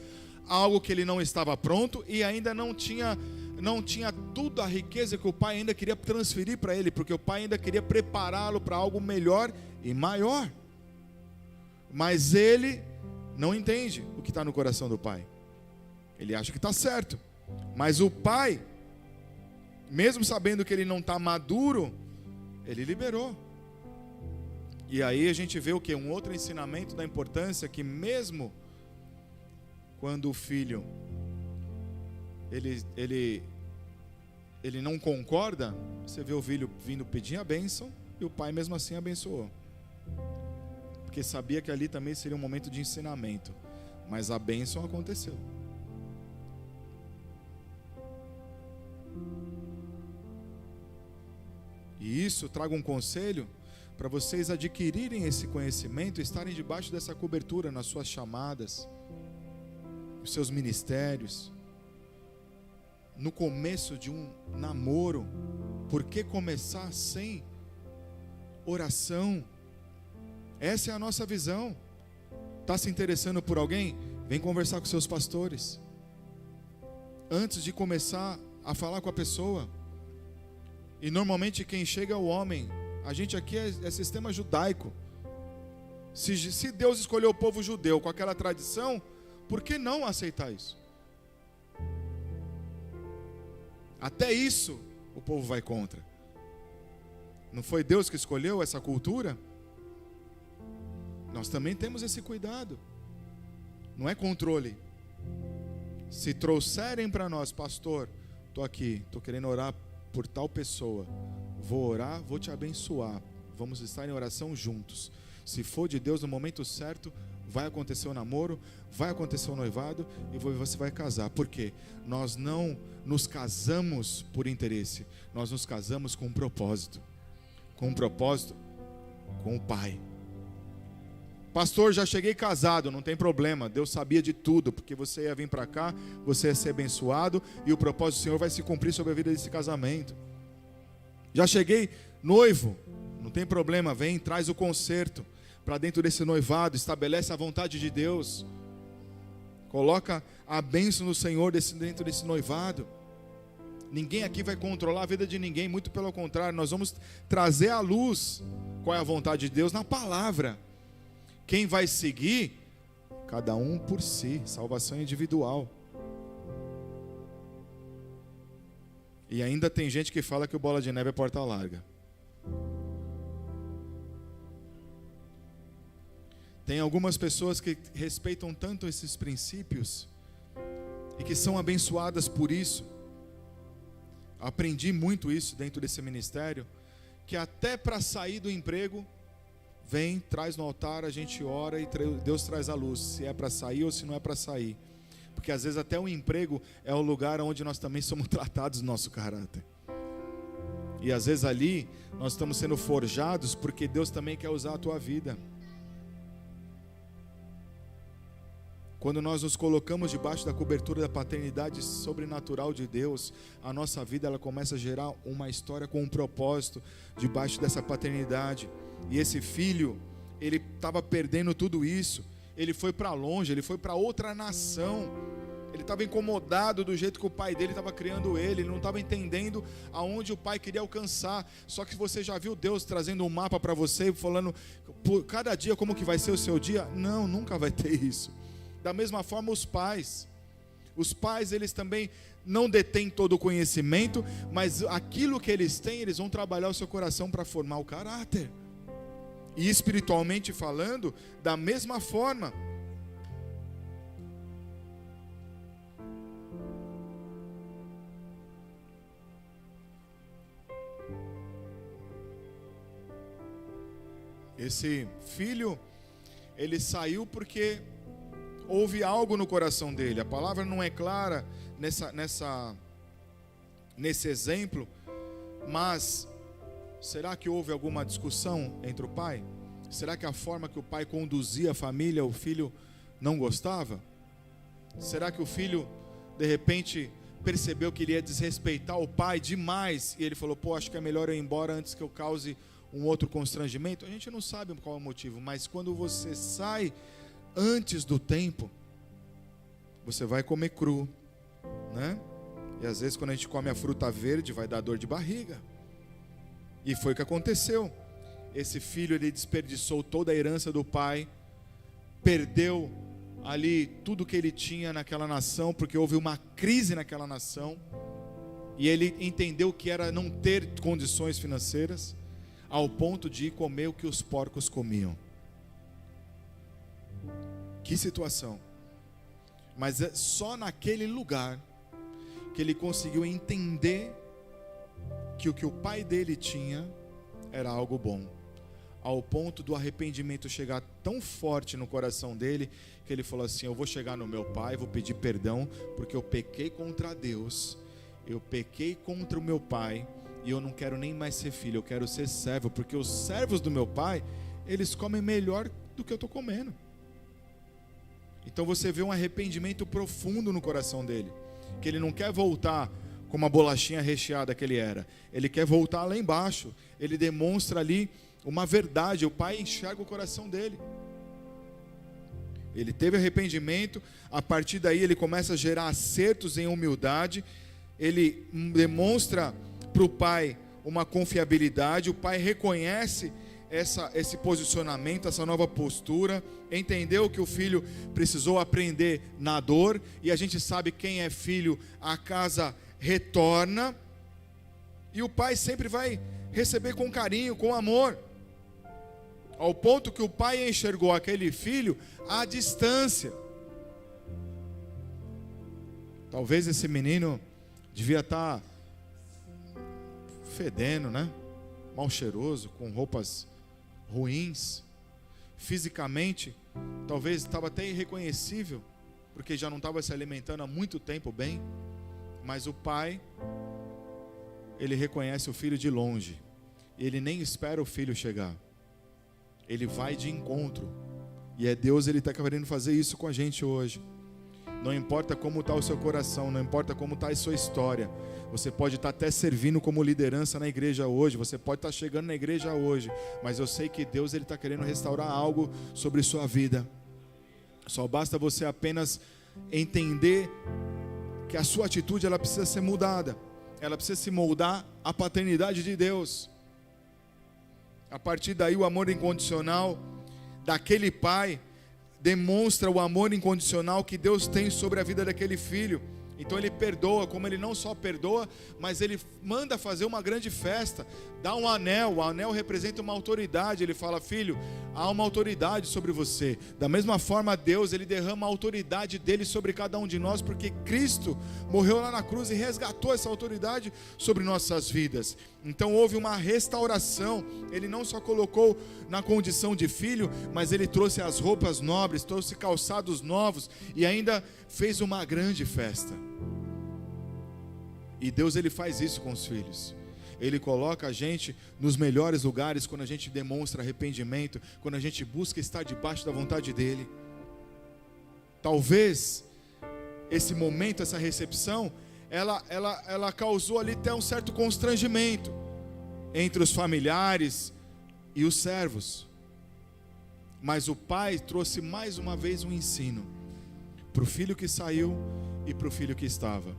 algo que ele não estava pronto, e ainda não tinha tudo a riqueza que o pai ainda queria transferir para ele, porque o pai ainda queria prepará-lo para algo melhor e maior. Mas ele não entende o que está no coração do pai. Ele acha que está certo, mas o pai, mesmo sabendo que ele não está maduro, ele liberou. E aí a gente vê o que? Um outro ensinamento da importância que mesmo quando o filho ele não concorda, você vê o filho vindo pedir a bênção, e o pai mesmo assim abençoou, porque sabia que ali também seria um momento de ensinamento, mas a bênção aconteceu. E isso traga um conselho para vocês adquirirem esse conhecimento e estarem debaixo dessa cobertura nas suas chamadas, nos seus ministérios. No começo de um namoro, por que começar sem oração? Essa é a nossa visão. Está se interessando por alguém? Vem conversar com seus pastores antes de começar a falar com a pessoa. E normalmente quem chega é o homem. A gente aqui é sistema judaico. Se Deus escolheu o povo judeu com aquela tradição, por que não aceitar isso? Até isso o povo vai contra. Não foi Deus que escolheu essa cultura? Nós também temos esse cuidado. Não é controle. Se trouxerem para nós, pastor, estou aqui, estou querendo orar por tal pessoa, vou orar, vou te abençoar, vamos estar em oração juntos. Se for de Deus, no momento certo, vai acontecer o namoro, vai acontecer o noivado e você vai casar. Por quê? Nós não nos casamos por interesse, nós nos casamos com um propósito. Com um propósito, com o Pai. Pastor, já cheguei casado, não tem problema, Deus sabia de tudo, porque você ia vir para cá, você ia ser abençoado e o propósito do Senhor vai se cumprir sobre a vida desse casamento. Já cheguei noivo, não tem problema, vem, traz o concerto para dentro desse noivado, estabelece a vontade de Deus, coloca a bênção do Senhor dentro desse noivado. Ninguém aqui vai controlar a vida de ninguém, muito pelo contrário, nós vamos trazer à luz qual é a vontade de Deus na palavra. Quem vai seguir, cada um por si, salvação individual. E ainda tem gente que fala que o Bola de Neve é porta larga. Tem algumas pessoas que respeitam tanto esses princípios e que são abençoadas por isso. Aprendi muito isso dentro desse ministério, que até para sair do emprego, vem, traz no altar, a gente ora e Deus traz a luz, se é para sair ou se não é para sair. Porque às vezes até o emprego é o lugar onde nós também somos tratados do nosso caráter. E às vezes ali nós estamos sendo forjados porque Deus também quer usar a tua vida. Quando nós nos colocamos debaixo da cobertura da paternidade sobrenatural de Deus, a nossa vida ela começa a gerar uma história com um propósito debaixo dessa paternidade. E esse filho, ele estava perdendo tudo isso. Ele foi para longe, ele foi para outra nação. Ele estava incomodado do jeito que o pai dele estava criando ele não estava entendendo aonde o pai queria alcançar. Só que você já viu Deus trazendo um mapa para você, falando por cada dia como que vai ser o seu dia? Não, nunca vai ter isso. Da mesma forma os pais, eles também não detêm todo o conhecimento, mas aquilo que eles têm, eles vão trabalhar o seu coração para formar o caráter. E espiritualmente falando, da mesma forma. Esse filho, ele saiu porque houve algo no coração dele. A palavra não é clara nesse exemplo, mas será que houve alguma discussão entre o pai? Será que a forma que o pai conduzia a família, o filho não gostava? Será que o filho, de repente, percebeu que ele ia desrespeitar o pai demais e ele falou, acho que é melhor eu ir embora antes que eu cause um outro constrangimento? A gente não sabe qual é o motivo, mas quando você sai antes do tempo, você vai comer cru, né? E às vezes quando a gente come a fruta verde vai dar dor de barriga. E foi o que aconteceu. Esse filho, ele desperdiçou toda a herança do pai, perdeu ali tudo que ele tinha naquela nação, porque houve uma crise naquela nação, e ele entendeu o que era não ter condições financeiras, ao ponto de ir comer o que os porcos comiam. Que situação. Mas é só naquele lugar que ele conseguiu entender que o que o pai dele tinha era algo bom, ao ponto do arrependimento chegar tão forte no coração dele, que ele falou assim, eu vou chegar no meu pai, vou pedir perdão, porque eu pequei contra Deus, eu pequei contra o meu pai, e eu não quero nem mais ser filho, eu quero ser servo, porque os servos do meu pai, eles comem melhor do que eu estou comendo. Então você vê um arrependimento profundo no coração dele, que ele não quer voltar como a bolachinha recheada que ele era, ele quer voltar lá embaixo. Ele demonstra ali uma verdade, o pai enxerga o coração dele. Ele teve arrependimento, a partir daí ele começa a gerar acertos em humildade, ele demonstra para o pai uma confiabilidade, o pai reconhece esse posicionamento, essa nova postura, entendeu que o filho precisou aprender na dor, e a gente sabe quem é filho, a casa retorna, e o pai sempre vai receber com carinho, com amor, ao ponto que o pai enxergou aquele filho à distância. Talvez esse menino devia estar fedendo, né? Mal cheiroso, com roupas ruins, fisicamente, talvez estava até irreconhecível, porque já não estava se alimentando há muito tempo bem, mas o pai, ele reconhece o filho de longe, ele nem espera o filho chegar, ele vai de encontro, e é Deus, ele está querendo fazer isso com a gente hoje. Não importa como está o seu coração, não importa como está a sua história, você pode estar até servindo como liderança na igreja hoje, você pode estar chegando na igreja hoje, mas eu sei que Deus está querendo restaurar algo sobre sua vida. Só basta você apenas entender que a sua atitude ela precisa ser mudada, ela precisa se moldar à paternidade de Deus. A partir daí o amor incondicional daquele pai demonstra o amor incondicional que Deus tem sobre a vida daquele filho. Então ele perdoa, como ele não só perdoa, mas ele manda fazer uma grande festa, dá um anel, o anel representa uma autoridade, ele fala: filho, há uma autoridade sobre você. Da mesma forma Deus, ele derrama a autoridade dele sobre cada um de nós, porque Cristo morreu lá na cruz e resgatou essa autoridade sobre nossas vidas. Então houve uma restauração, ele não só colocou na condição de filho, mas ele trouxe as roupas nobres, trouxe calçados novos e ainda fez uma grande festa. E Deus, ele faz isso com os filhos. Ele coloca a gente nos melhores lugares quando a gente demonstra arrependimento, quando a gente busca estar debaixo da vontade dele. Talvez esse momento, essa recepção, ela causou ali até um certo constrangimento entre os familiares e os servos. Mas o pai trouxe mais uma vez um ensino para o filho que saiu e para o filho que estava.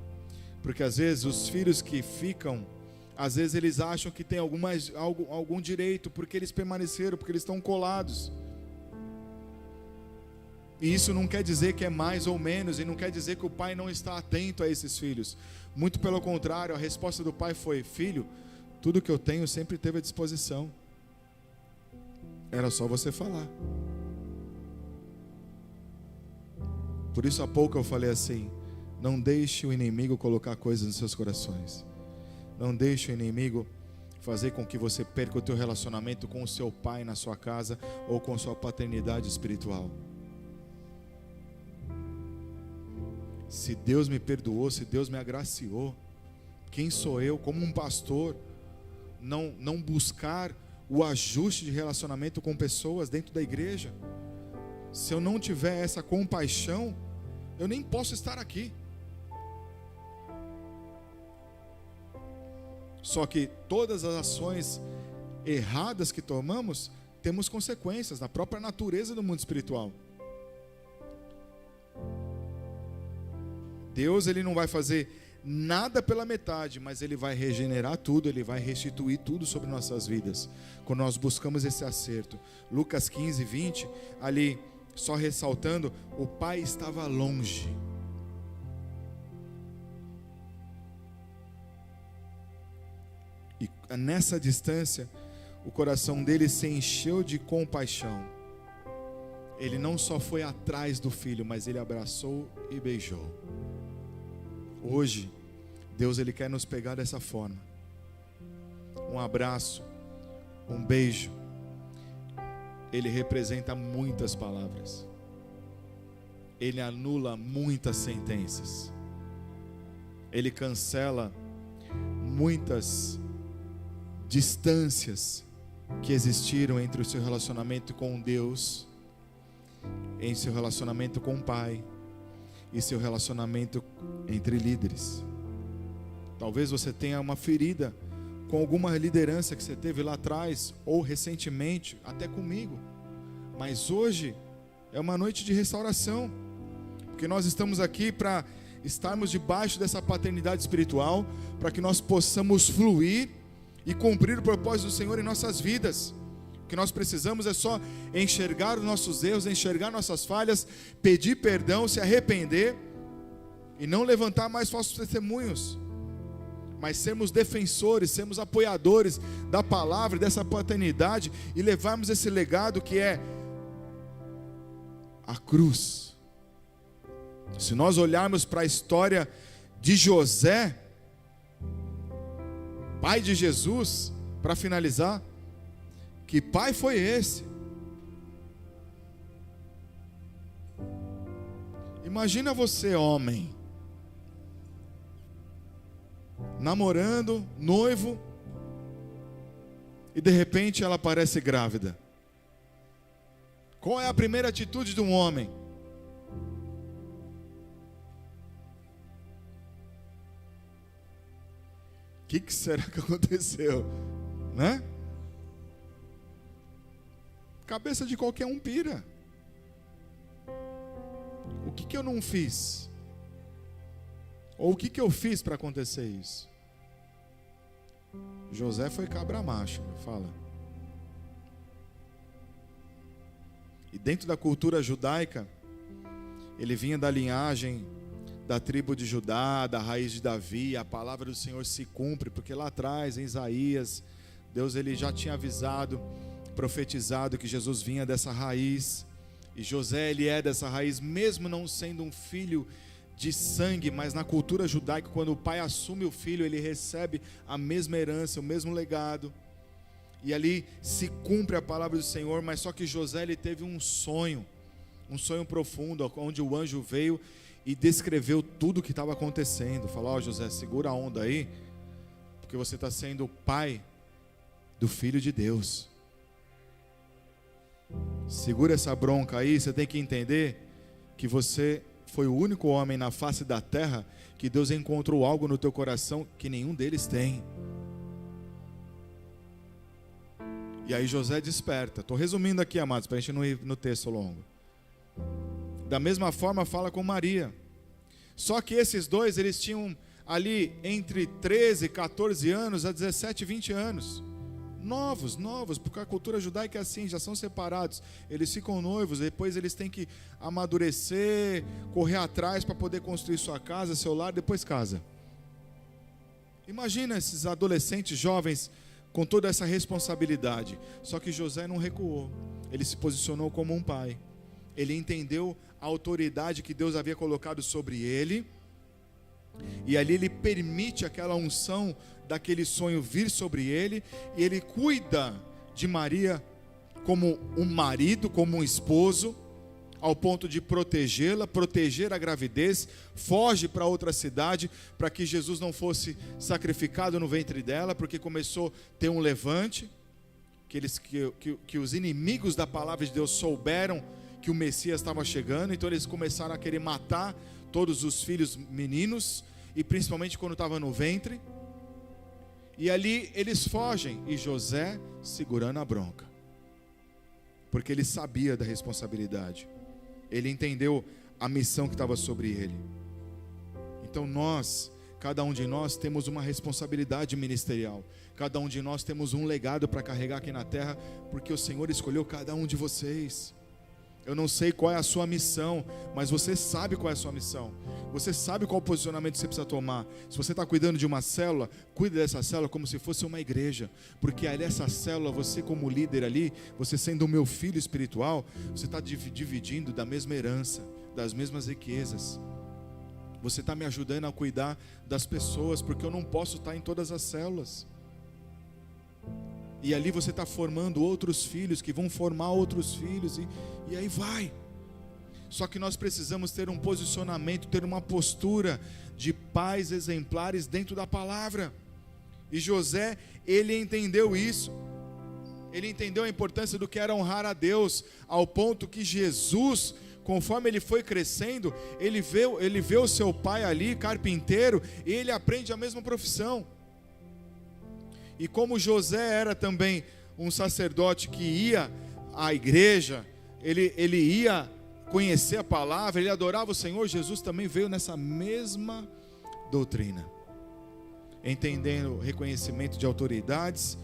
Porque às vezes os filhos que ficam, às vezes eles acham que tem algum direito, porque eles permaneceram, porque eles estão colados. E isso não quer dizer que é mais ou menos, e não quer dizer que o pai não está atento a esses filhos. Muito pelo contrário, a resposta do pai foi: filho, tudo que eu tenho sempre teve à disposição. Era só você falar. Por isso há pouco eu falei assim: não deixe o inimigo colocar coisas nos seus corações. Não deixe o inimigo fazer com que você perca o teu relacionamento com o seu pai na sua casa ou com sua paternidade espiritual. Se Deus me perdoou, se Deus me agraciou, quem sou eu como um pastor não buscar o ajuste de relacionamento com pessoas dentro da igreja? Se eu não tiver essa compaixão, eu nem posso estar aqui. Só que todas as ações erradas que tomamos, temos consequências na própria natureza do mundo espiritual. Deus, ele não vai fazer nada pela metade, mas ele vai regenerar tudo, ele vai restituir tudo sobre nossas vidas, quando nós buscamos esse acerto. Lucas 15, 20, ali, só ressaltando, o pai estava longe. E nessa distância, o coração dele se encheu de compaixão. Ele não só foi atrás do filho, mas ele abraçou e beijou. Hoje, Deus, ele quer nos pegar dessa forma. Um abraço, um beijo, ele representa muitas palavras. Ele anula muitas sentenças. Ele cancela muitas distâncias que existiram entre o seu relacionamento com Deus, em seu relacionamento com o Pai e seu relacionamento entre líderes. Talvez você tenha uma ferida com alguma liderança que você teve lá atrás, ou recentemente, até comigo. Mas hoje é uma noite de restauração, porque nós estamos aqui para estarmos debaixo dessa paternidade espiritual, para que nós possamos fluir e cumprir o propósito do Senhor em nossas vidas. O que nós precisamos é só enxergar os nossos erros, enxergar nossas falhas, pedir perdão, se arrepender e não levantar mais falsos testemunhos, mas sermos defensores, sermos apoiadores da palavra, dessa paternidade, e levarmos esse legado que é a cruz. Se nós olharmos para a história de José, pai de Jesus, para finalizar, que pai foi esse? Imagina você, homem, namorando, noivo, e de repente ela aparece grávida. Qual é a primeira atitude de um homem? O que será que aconteceu? Né? Cabeça de qualquer um pira. O que eu não fiz? Ou o que eu fiz para acontecer isso? José foi cabra macho, fala. E dentro da cultura judaica, ele vinha da linhagem da tribo de Judá, da raiz de Davi. A palavra do Senhor se cumpre, porque lá atrás, em Isaías, Deus ele já tinha avisado, profetizado que Jesus vinha dessa raiz. E José, ele é dessa raiz, mesmo não sendo um filho de sangue, mas na cultura judaica, quando o pai assume o filho, ele recebe a mesma herança, o mesmo legado, e ali se cumpre a palavra do Senhor. Mas só que José, ele teve um sonho profundo, onde o anjo veio e descreveu tudo o que estava acontecendo. Falou: José, segura a onda aí, porque você está sendo o pai do Filho de Deus. Segura essa bronca aí. Você tem que entender que você foi o único homem na face da terra que Deus encontrou algo no teu coração que nenhum deles tem. E aí José desperta. Estou resumindo aqui, amados, para a gente não ir no texto longo. Da mesma forma fala com Maria. Só que esses dois, eles tinham ali entre 13, 14 anos a 17, 20 anos. Novos, porque a cultura judaica é assim, já são separados, eles ficam noivos, depois eles têm que amadurecer, correr atrás para poder construir sua casa, seu lar, depois casa. Imagina esses adolescentes jovens com toda essa responsabilidade. Só que José não recuou, ele se posicionou como um pai, ele entendeu a autoridade que Deus havia colocado sobre ele, e ali ele permite aquela unção daquele sonho vir sobre ele, e ele cuida de Maria como um marido, como um esposo, ao ponto de protegê-la, proteger a gravidez, foge para outra cidade, para que Jesus não fosse sacrificado no ventre dela, porque começou a ter um levante, que os inimigos da palavra de Deus souberam que o Messias estava chegando, então eles começaram a querer matar todos os filhos meninos, e principalmente quando estava no ventre. E ali eles fogem, e José segurando a bronca, porque ele sabia da responsabilidade, ele entendeu a missão que estava sobre ele. Então cada um de nós temos uma responsabilidade ministerial, cada um de nós temos um legado para carregar aqui na terra, porque o Senhor escolheu cada um de vocês. Eu não sei qual é a sua missão, mas você sabe qual é a sua missão. Você sabe qual posicionamento você precisa tomar. Se você está cuidando de uma célula, cuide dessa célula como se fosse uma igreja, porque ali essa célula, você como líder ali, você sendo o meu filho espiritual, você está dividindo da mesma herança, das mesmas riquezas. Você está me ajudando a cuidar das pessoas, porque eu não posso estar em todas as células. E ali você está formando outros filhos que vão formar outros filhos, e aí vai. Só que nós precisamos ter um posicionamento, ter uma postura de pais exemplares dentro da palavra. E José, ele entendeu isso. Ele entendeu a importância do que era honrar a Deus, ao ponto que Jesus, conforme ele foi crescendo, ele vê o seu pai ali, carpinteiro, e ele aprende a mesma profissão. E como José era também um sacerdote que ia à igreja, ele ia conhecer a palavra, ele adorava o Senhor, Jesus também veio nessa mesma doutrina, entendendo o reconhecimento de autoridades.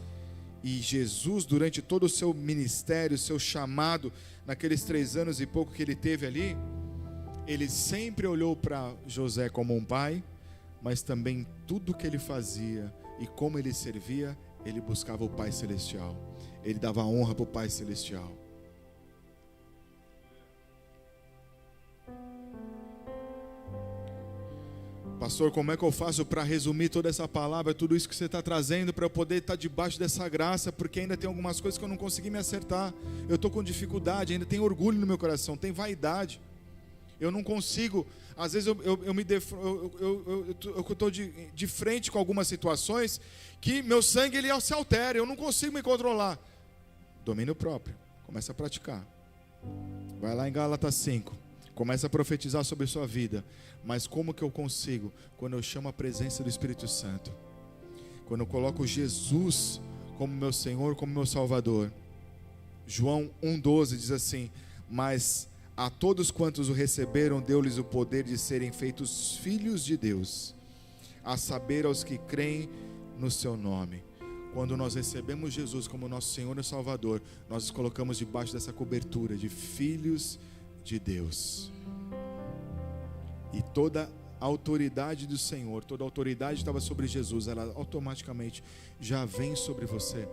E Jesus, durante todo o seu ministério, o seu chamado, naqueles 3 anos e pouco que ele teve ali, ele sempre olhou para José como um pai, mas também tudo que ele fazia e como ele servia, ele buscava o Pai Celestial, ele dava honra para o Pai Celestial. Pastor, como é que eu faço para resumir toda essa palavra, tudo isso que você está trazendo, para eu poder estar debaixo dessa graça, porque ainda tem algumas coisas que eu não consegui me acertar, eu estou com dificuldade, ainda tem orgulho no meu coração, tem vaidade, eu não consigo, às vezes eu estou de frente com algumas situações, que meu sangue ele se altera, eu não consigo me controlar. Domínio próprio, começa a praticar, vai lá em Gálatas 5, começa a profetizar sobre a sua vida. Mas como que eu consigo? Quando eu chamo a presença do Espírito Santo, quando eu coloco Jesus como meu Senhor, como meu Salvador. João 1,12 diz assim: mas a todos quantos o receberam, deu-lhes o poder de serem feitos filhos de Deus, a saber, aos que creem no seu nome. Quando nós recebemos Jesus como nosso Senhor e Salvador, nós nos colocamos debaixo dessa cobertura de filhos de Deus. E toda a autoridade do Senhor, toda a autoridade que estava sobre Jesus, ela automaticamente já vem sobre você.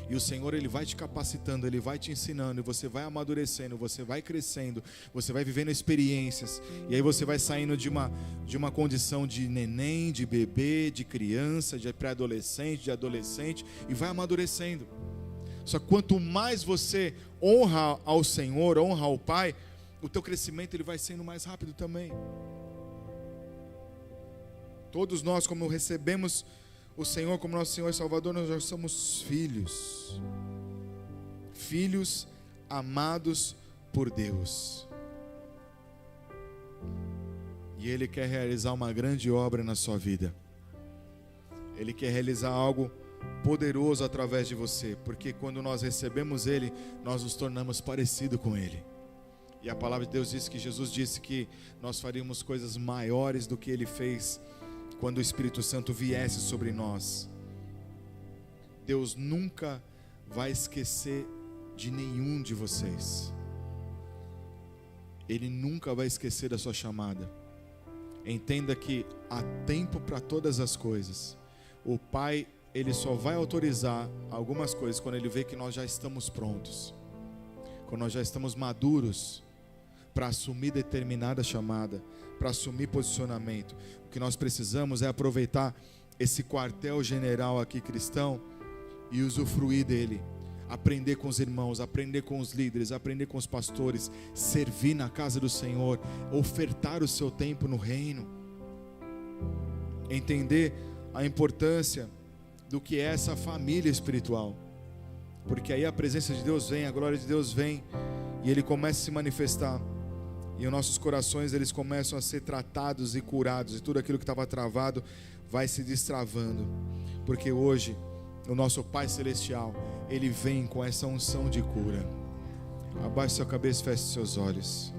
E o Senhor, ele vai te capacitando, ele vai te ensinando, e você vai amadurecendo, você vai crescendo, você vai vivendo experiências, e aí você vai saindo de uma condição de neném, de bebê, de criança, de pré-adolescente, de adolescente, e vai amadurecendo. Só que quanto mais você honra ao Senhor, honra ao Pai, o teu crescimento ele vai sendo mais rápido também. Todos nós, como recebemos o Senhor como nosso Senhor e Salvador, nós já somos filhos. Filhos amados por Deus. E Ele quer realizar uma grande obra na sua vida. Ele quer realizar algo poderoso através de você. Porque quando nós recebemos Ele, nós nos tornamos parecidos com Ele. E a palavra de Deus diz que Jesus disse que nós faríamos coisas maiores do que Ele fez quando o Espírito Santo viesse sobre nós. Deus nunca vai esquecer de nenhum de vocês. Ele nunca vai esquecer da sua chamada. Entenda que há tempo para todas as coisas. O Pai, Ele só vai autorizar algumas coisas quando Ele vê que nós já estamos prontos, quando nós já estamos maduros para assumir determinada chamada, para assumir posicionamento. O que nós precisamos é aproveitar esse quartel-general aqui cristão e usufruir dele, aprender com os irmãos, aprender com os líderes, aprender com os pastores, servir na casa do Senhor, ofertar o seu tempo no reino, entender a importância do que é essa família espiritual, porque aí a presença de Deus vem, a glória de Deus vem, e Ele começa a se manifestar, e os nossos corações eles começam a ser tratados e curados, e tudo aquilo que estava travado vai se destravando, porque hoje o nosso Pai Celestial, Ele vem com essa unção de cura. Abaixe sua cabeça e feche seus olhos.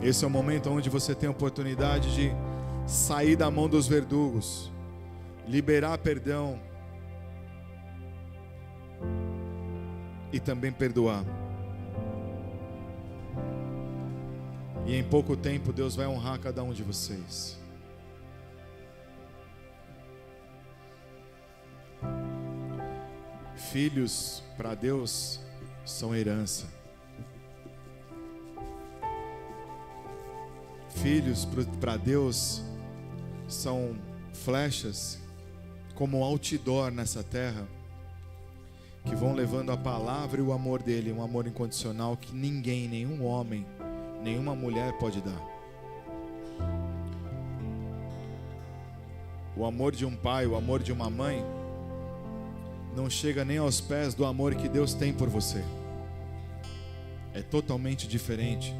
Esse é o momento onde você tem a oportunidade de sair da mão dos verdugos, liberar perdão e também perdoar. E em pouco tempo Deus vai honrar cada um de vocês. Filhos para Deus são herança. Filhos para Deus são flechas como outdoor nessa terra, que vão levando a palavra e o amor dele, um amor incondicional que ninguém, nenhum homem nenhuma mulher pode dar. O amor de um pai, o amor de uma mãe, não chega nem aos pés do amor que Deus tem por você. É totalmente diferente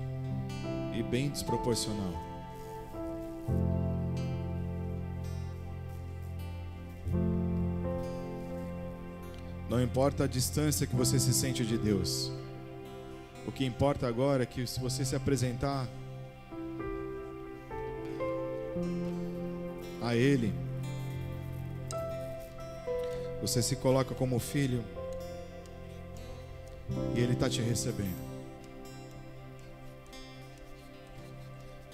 e bem desproporcional. Não importa a distância que você se sente de Deus. O que importa agora é que, se você se apresentar a Ele, você se coloca como filho e Ele está te recebendo.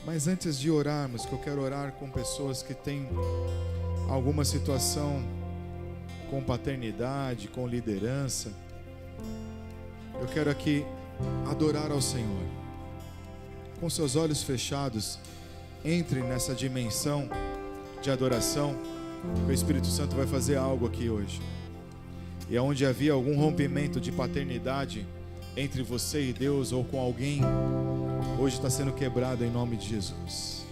Mas antes de orarmos, que eu quero orar com pessoas que têm alguma situação com paternidade, com liderança, eu quero aqui adorar ao Senhor. Com seus olhos fechados, entre nessa dimensão de adoração, que o Espírito Santo vai fazer algo aqui hoje. E onde havia algum rompimento de paternidade entre você e Deus, ou com alguém, hoje está sendo quebrado em nome de Jesus.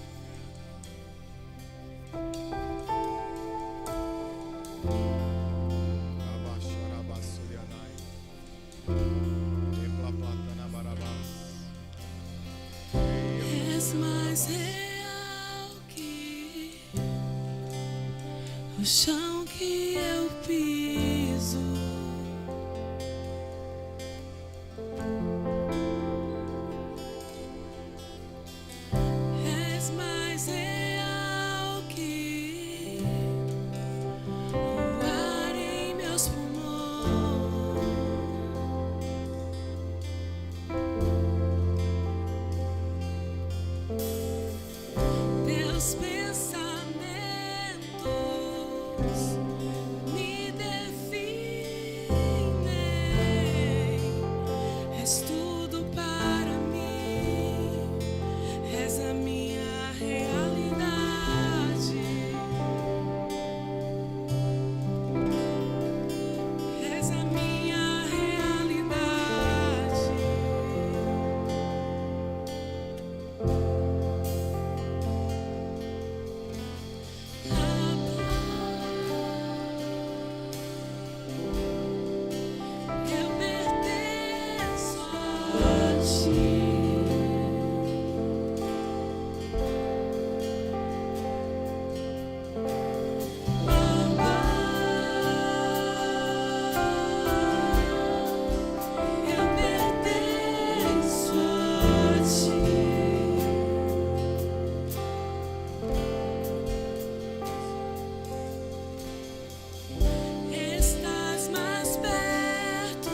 És mais real que o chão que eu piso. És mais real que o ar em meus pulmões. Teus pensamentos me definem. És tudo para mim. És a minha realidade. És a minha realidade. Eu pertenço a ti. Eu pertenço a ti. Estás mais perto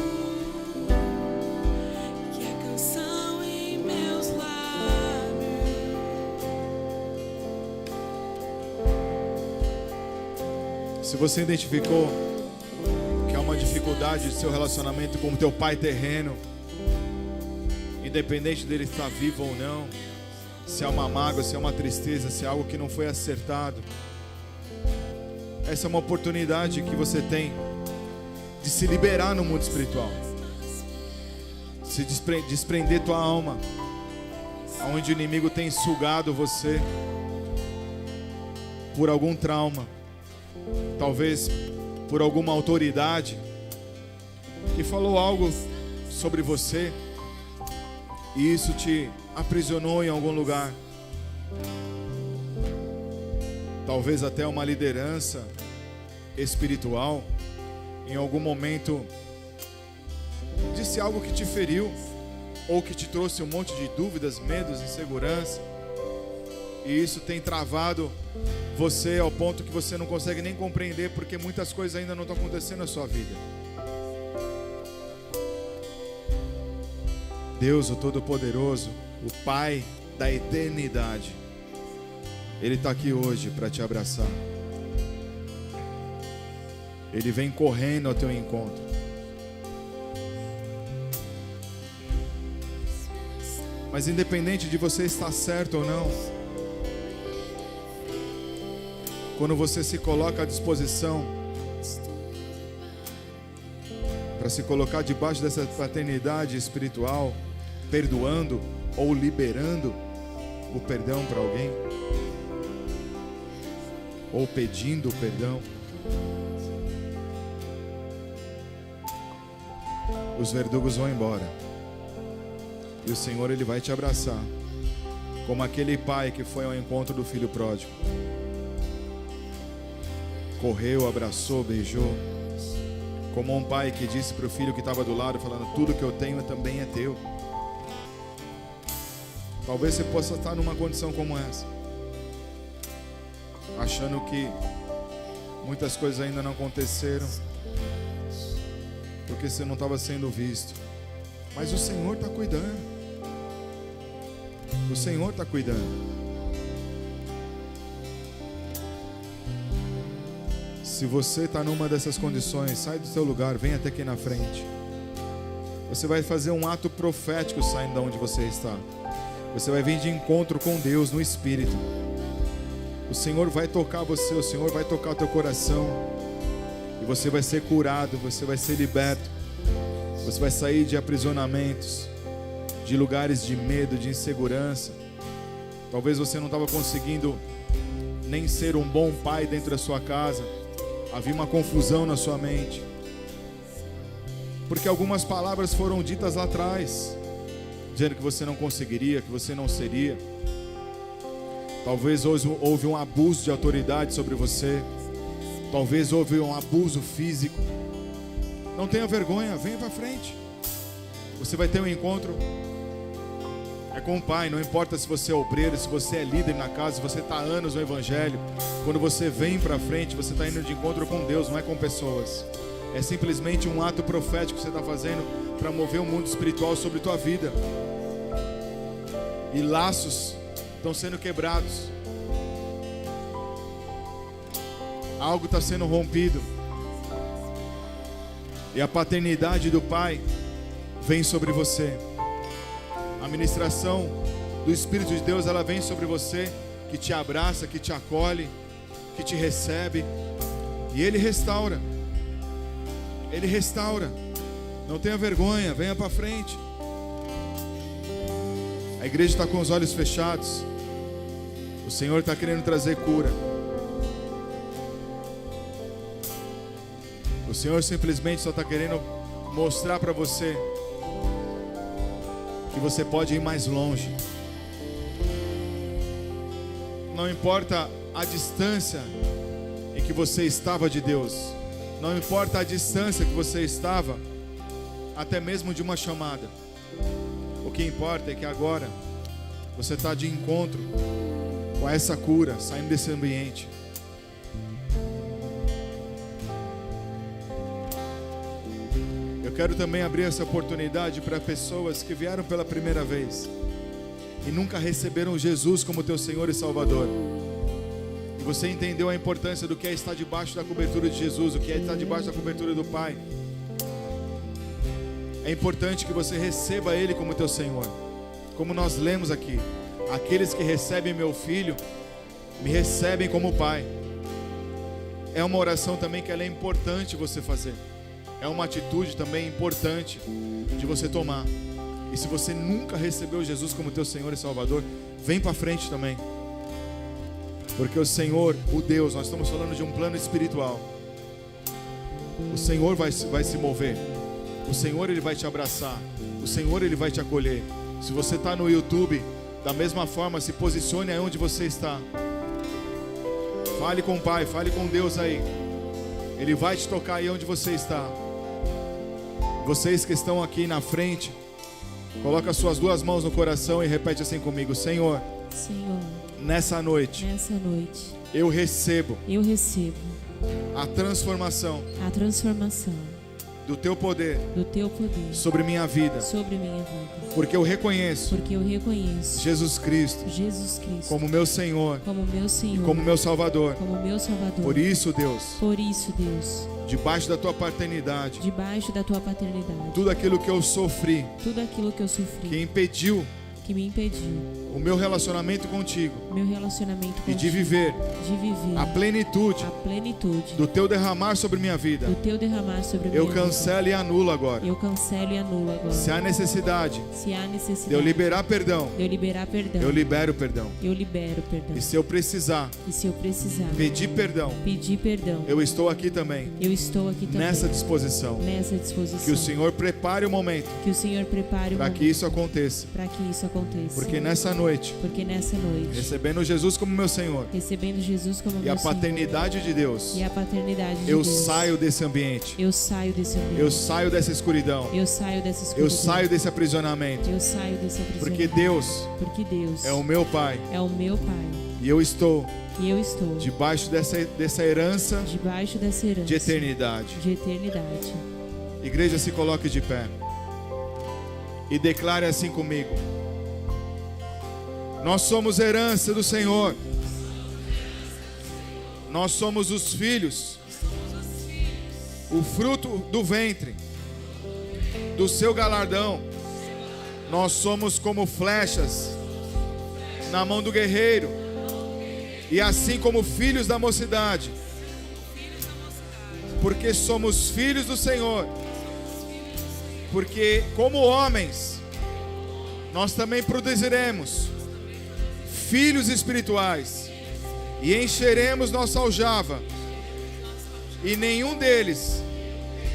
que a canção em meus lábios. Se você identificou que há uma dificuldade de seu relacionamento com o teu pai terreno, independente dele estar vivo ou não, se é uma mágoa, se é uma tristeza, se é algo que não foi acertado, essa é uma oportunidade que você tem de se liberar no mundo espiritual, se desprender tua alma, onde o inimigo tem sugado você por algum trauma, talvez por alguma autoridade que falou algo sobre você e isso te aprisionou em algum lugar. Talvez até uma liderança espiritual em algum momento disse algo que te feriu ou que te trouxe um monte de dúvidas, medos, insegurança, e isso tem travado você ao ponto que você não consegue nem compreender, porque muitas coisas ainda não estão acontecendo na sua vida. Deus, o Todo-Poderoso, o Pai da eternidade, Ele está aqui hoje para te abraçar. Ele vem correndo ao teu encontro. Mas independente de você estar certo ou não, quando você se coloca à disposição para se colocar debaixo dessa paternidade espiritual, perdoando, ou liberando o perdão para alguém, ou pedindo perdão, os verdugos vão embora e o Senhor, Ele vai te abraçar, como aquele pai que foi ao encontro do filho pródigo, correu, abraçou, beijou, como um pai que disse para o filho que estava do lado, falando: tudo que eu tenho também é teu. Talvez você possa estar numa condição como essa, achando que muitas coisas ainda não aconteceram, porque você não estava sendo visto. Mas o Senhor está cuidando. O Senhor está cuidando. Se você está numa dessas condições, sai do seu lugar, vem até aqui na frente. Você vai fazer um ato profético saindo de onde você está. Você vai vir de encontro com Deus no Espírito. O Senhor vai tocar você, o Senhor vai tocar o teu coração. E você vai ser curado, você vai ser liberto. Você vai sair de aprisionamentos, de lugares de medo, de insegurança. Talvez você não estava conseguindo nem ser um bom pai dentro da sua casa. Havia uma confusão na sua mente, porque algumas palavras foram ditas lá atrás, dizendo que você não conseguiria, que você não seria. Talvez houve um abuso de autoridade sobre você. Talvez houve um abuso físico. Não tenha vergonha, venha para frente. Você vai ter um encontro. É com o Pai, não importa se você é obreiro, se você é líder na casa, se você está há anos no Evangelho. Quando você vem para frente, você está indo de encontro com Deus, não é com pessoas. É simplesmente um ato profético que você está fazendo para mover o mundo espiritual sobre a tua vida. E laços estão sendo quebrados. Algo está sendo rompido. E a paternidade do Pai vem sobre você. A ministração do Espírito de Deus, ela vem sobre você, que te abraça, que te acolhe, que te recebe. E Ele restaura. Ele restaura. Não tenha vergonha, venha para frente. A igreja está com os olhos fechados. O Senhor está querendo trazer cura. O Senhor simplesmente só está querendo mostrar para você que você pode ir mais longe. Não importa a distância em que você estava de Deus. Não importa a distância que você estava, até mesmo de uma chamada. O que importa é que agora você está de encontro com essa cura, saindo desse ambiente. Eu quero também abrir essa oportunidade para pessoas que vieram pela primeira vez e nunca receberam Jesus como teu Senhor e Salvador. E você entendeu a importância do que é estar debaixo da cobertura de Jesus, o que é estar debaixo da cobertura do Pai. É importante que você receba Ele como teu Senhor. Como nós lemos aqui: aqueles que recebem meu Filho, me recebem como Pai. É uma oração também que ela é importante você fazer. É uma atitude também importante de você tomar. E se você nunca recebeu Jesus como teu Senhor e Salvador, vem para frente também. Porque o Senhor, o Deus, nós estamos falando de um plano espiritual. O Senhor vai se mover. O Senhor, Ele vai te abraçar. O Senhor, Ele vai te acolher. Se você está no YouTube, da mesma forma, se posicione aí onde você está. Fale com o Pai, fale com Deus aí. Ele vai te tocar aí onde você está. Vocês que estão aqui na frente, coloca as suas duas mãos no coração e repete assim comigo: Senhor, Senhor, nessa noite, eu recebo a transformação do teu poder sobre minha vida, porque eu reconheço Jesus Cristo como meu Senhor e como meu Salvador. Por isso, Deus, debaixo da tua paternidade, tudo aquilo que eu sofri, que impediu que me impediu o meu relacionamento contigo meu relacionamento e contigo, de viver de viver a plenitude a plenitude do teu derramar sobre minha vida. do teu derramar sobre Eu minha vida. cancelo e anulo agora. Eu cancelo e anulo agora. Se há necessidade Se há necessidade de eu liberar perdão, de eu liberar perdão, eu libero perdão. eu libero perdão. E se eu precisar E se eu precisar pedir perdão, pedir perdão, eu estou aqui também, eu estou aqui também nessa disposição. nessa disposição. Que o Senhor prepare o momento Que o Senhor prepare o para momento que isso aconteça. para que isso aconteça. Porque nessa noite, Porque nessa noite, recebendo Jesus como meu Senhor recebendo Jesus como e meu a paternidade de Deus, Senhor, e a paternidade de eu Deus, saio desse ambiente. eu saio desse ambiente. Eu saio dessa escuridão. Eu saio dessa escuridão. Eu saio desse aprisionamento. Eu saio desse aprisionamento. Porque Deus Porque Deus é o meu Pai. é o meu Pai. E eu estou E eu estou debaixo dessa herança debaixo dessa herança de eternidade. de eternidade. Igreja, se coloque de pé e declare assim comigo: nós somos herança do Senhor. Nós somos os filhos, o fruto do ventre, do seu galardão. Nós somos como flechas na mão do guerreiro, e assim como filhos da mocidade, porque somos filhos do Senhor. Porque como homens, nós também produziremos filhos espirituais, e encheremos nossa aljava, e nenhum deles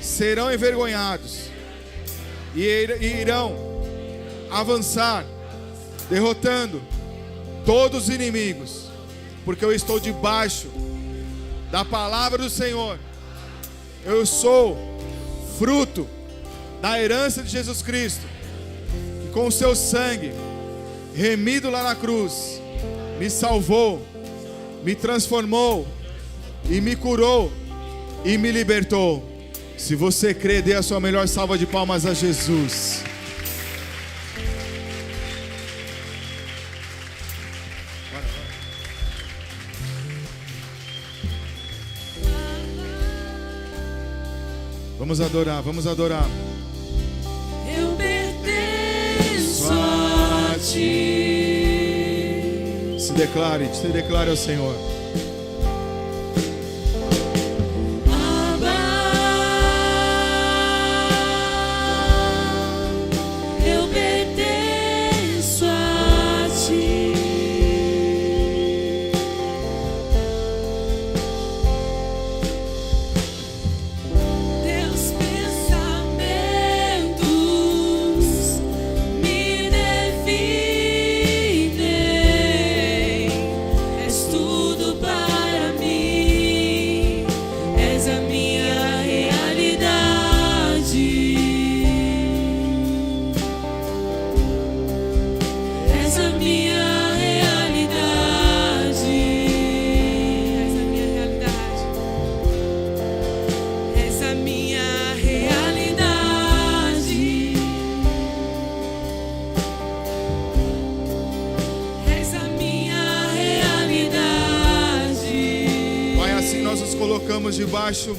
serão envergonhados, e irão avançar, derrotando todos os inimigos, porque eu estou debaixo da palavra do Senhor. Eu sou fruto da herança de Jesus Cristo, que com o seu sangue remido lá na cruz me salvou, me transformou e me curou e me libertou. Se você crê, dê a sua melhor salva de palmas a Jesus. Vamos adorar, vamos adorar. Eu pertenço a ti. Se declare ao Senhor. Abba, eu pertenço a ti. Teus pensamentos me definem. És tudo para mim. És a minha realidade. És a minha realidade. És a minha realidade. És a minha realidade. És a minha realidade. Pai, assim nós nos colocamos debaixo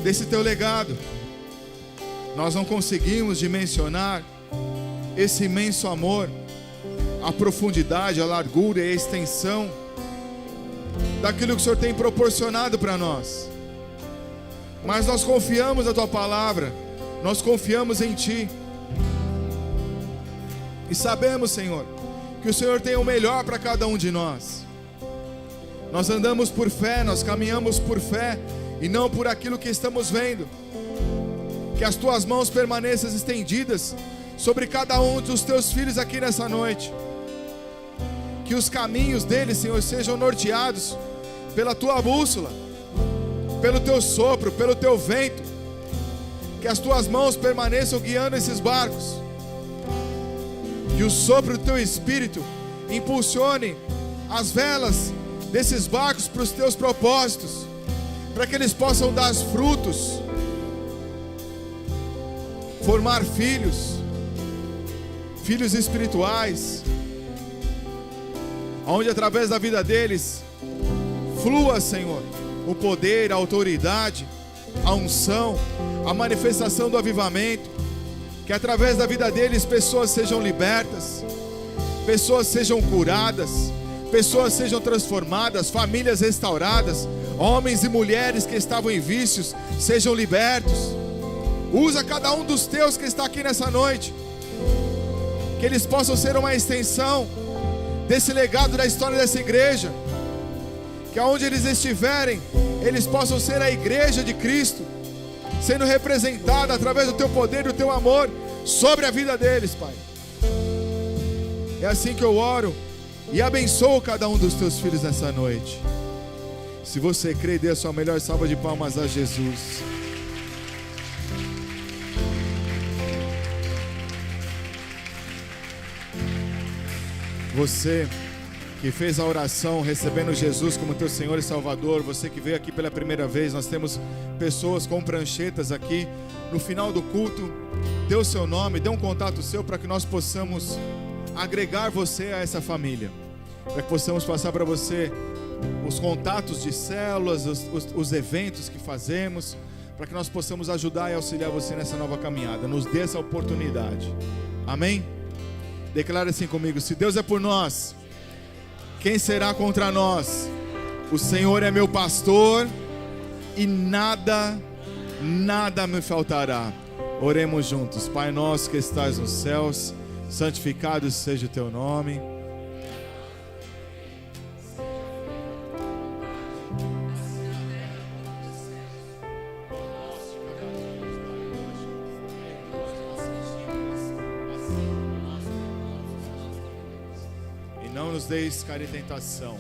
desse teu legado. Nós não conseguimos dimensionar esse imenso amor, a profundidade, a largura e a extensão daquilo que o Senhor tem proporcionado para nós. Mas nós confiamos na tua palavra, nós confiamos em ti. E sabemos, Senhor, que o Senhor tem o melhor para cada um de nós. Nós andamos por fé, nós caminhamos por fé e não por aquilo que estamos vendo. Que as tuas mãos permaneçam estendidas sobre cada um dos teus filhos aqui nessa noite. Que os caminhos deles, Senhor, sejam norteados pela tua bússola, pelo teu sopro, pelo teu vento. Que as tuas mãos permaneçam guiando esses barcos. Que o sopro do teu Espírito impulsione as velas desses barcos para os teus propósitos, para que eles possam dar frutos, formar filhos espirituais, onde através da vida deles flua, Senhor, o poder, a autoridade, a unção, a manifestação do avivamento, Que através da vida deles pessoas sejam libertas, pessoas sejam curadas, pessoas sejam transformadas, famílias restauradas, homens e mulheres que estavam em vícios sejam libertos. Usa cada um dos teus que está aqui nessa noite, que eles possam ser uma extensão desse legado da história dessa igreja, que aonde eles estiverem, eles possam ser a igreja de Cristo, sendo representada através do teu poder e do teu amor sobre a vida deles, Pai. É assim que eu oro e abençoo cada um dos teus filhos nessa noite. Se você crê, dê a sua melhor salva de palmas a Jesus. Você que fez a oração recebendo Jesus como teu Senhor e Salvador, você que veio aqui pela primeira vez, nós temos pessoas com pranchetas aqui. No final do culto, dê o seu nome, dê um contato seu para que nós possamos agregar você a essa família, para que possamos passar para você os contatos de células, os eventos que fazemos, para que nós possamos ajudar e auxiliar você nessa nova caminhada. Nos dê essa oportunidade. Amém? Declara assim comigo: se Deus é por nós, quem será contra nós? O Senhor é meu pastor e nada me faltará. Oremos juntos. Pai nosso que estás nos céus, santificado seja o teu nome. Não nos deis cair em tentação,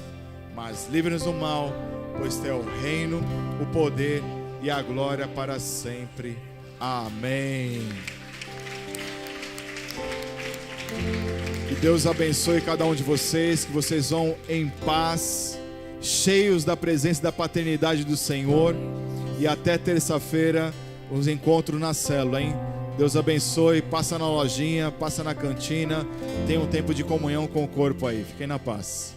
mas livre-nos do mal, pois teu é o reino, o poder e a glória para sempre. Amém. Que Deus abençoe cada um de vocês, que vocês vão em paz, cheios da presença e da paternidade do Senhor. E até terça-feira, os encontros na célula, hein? Deus abençoe, passa na lojinha, passa na cantina, tenha um tempo de comunhão com o corpo aí. Fiquem na paz.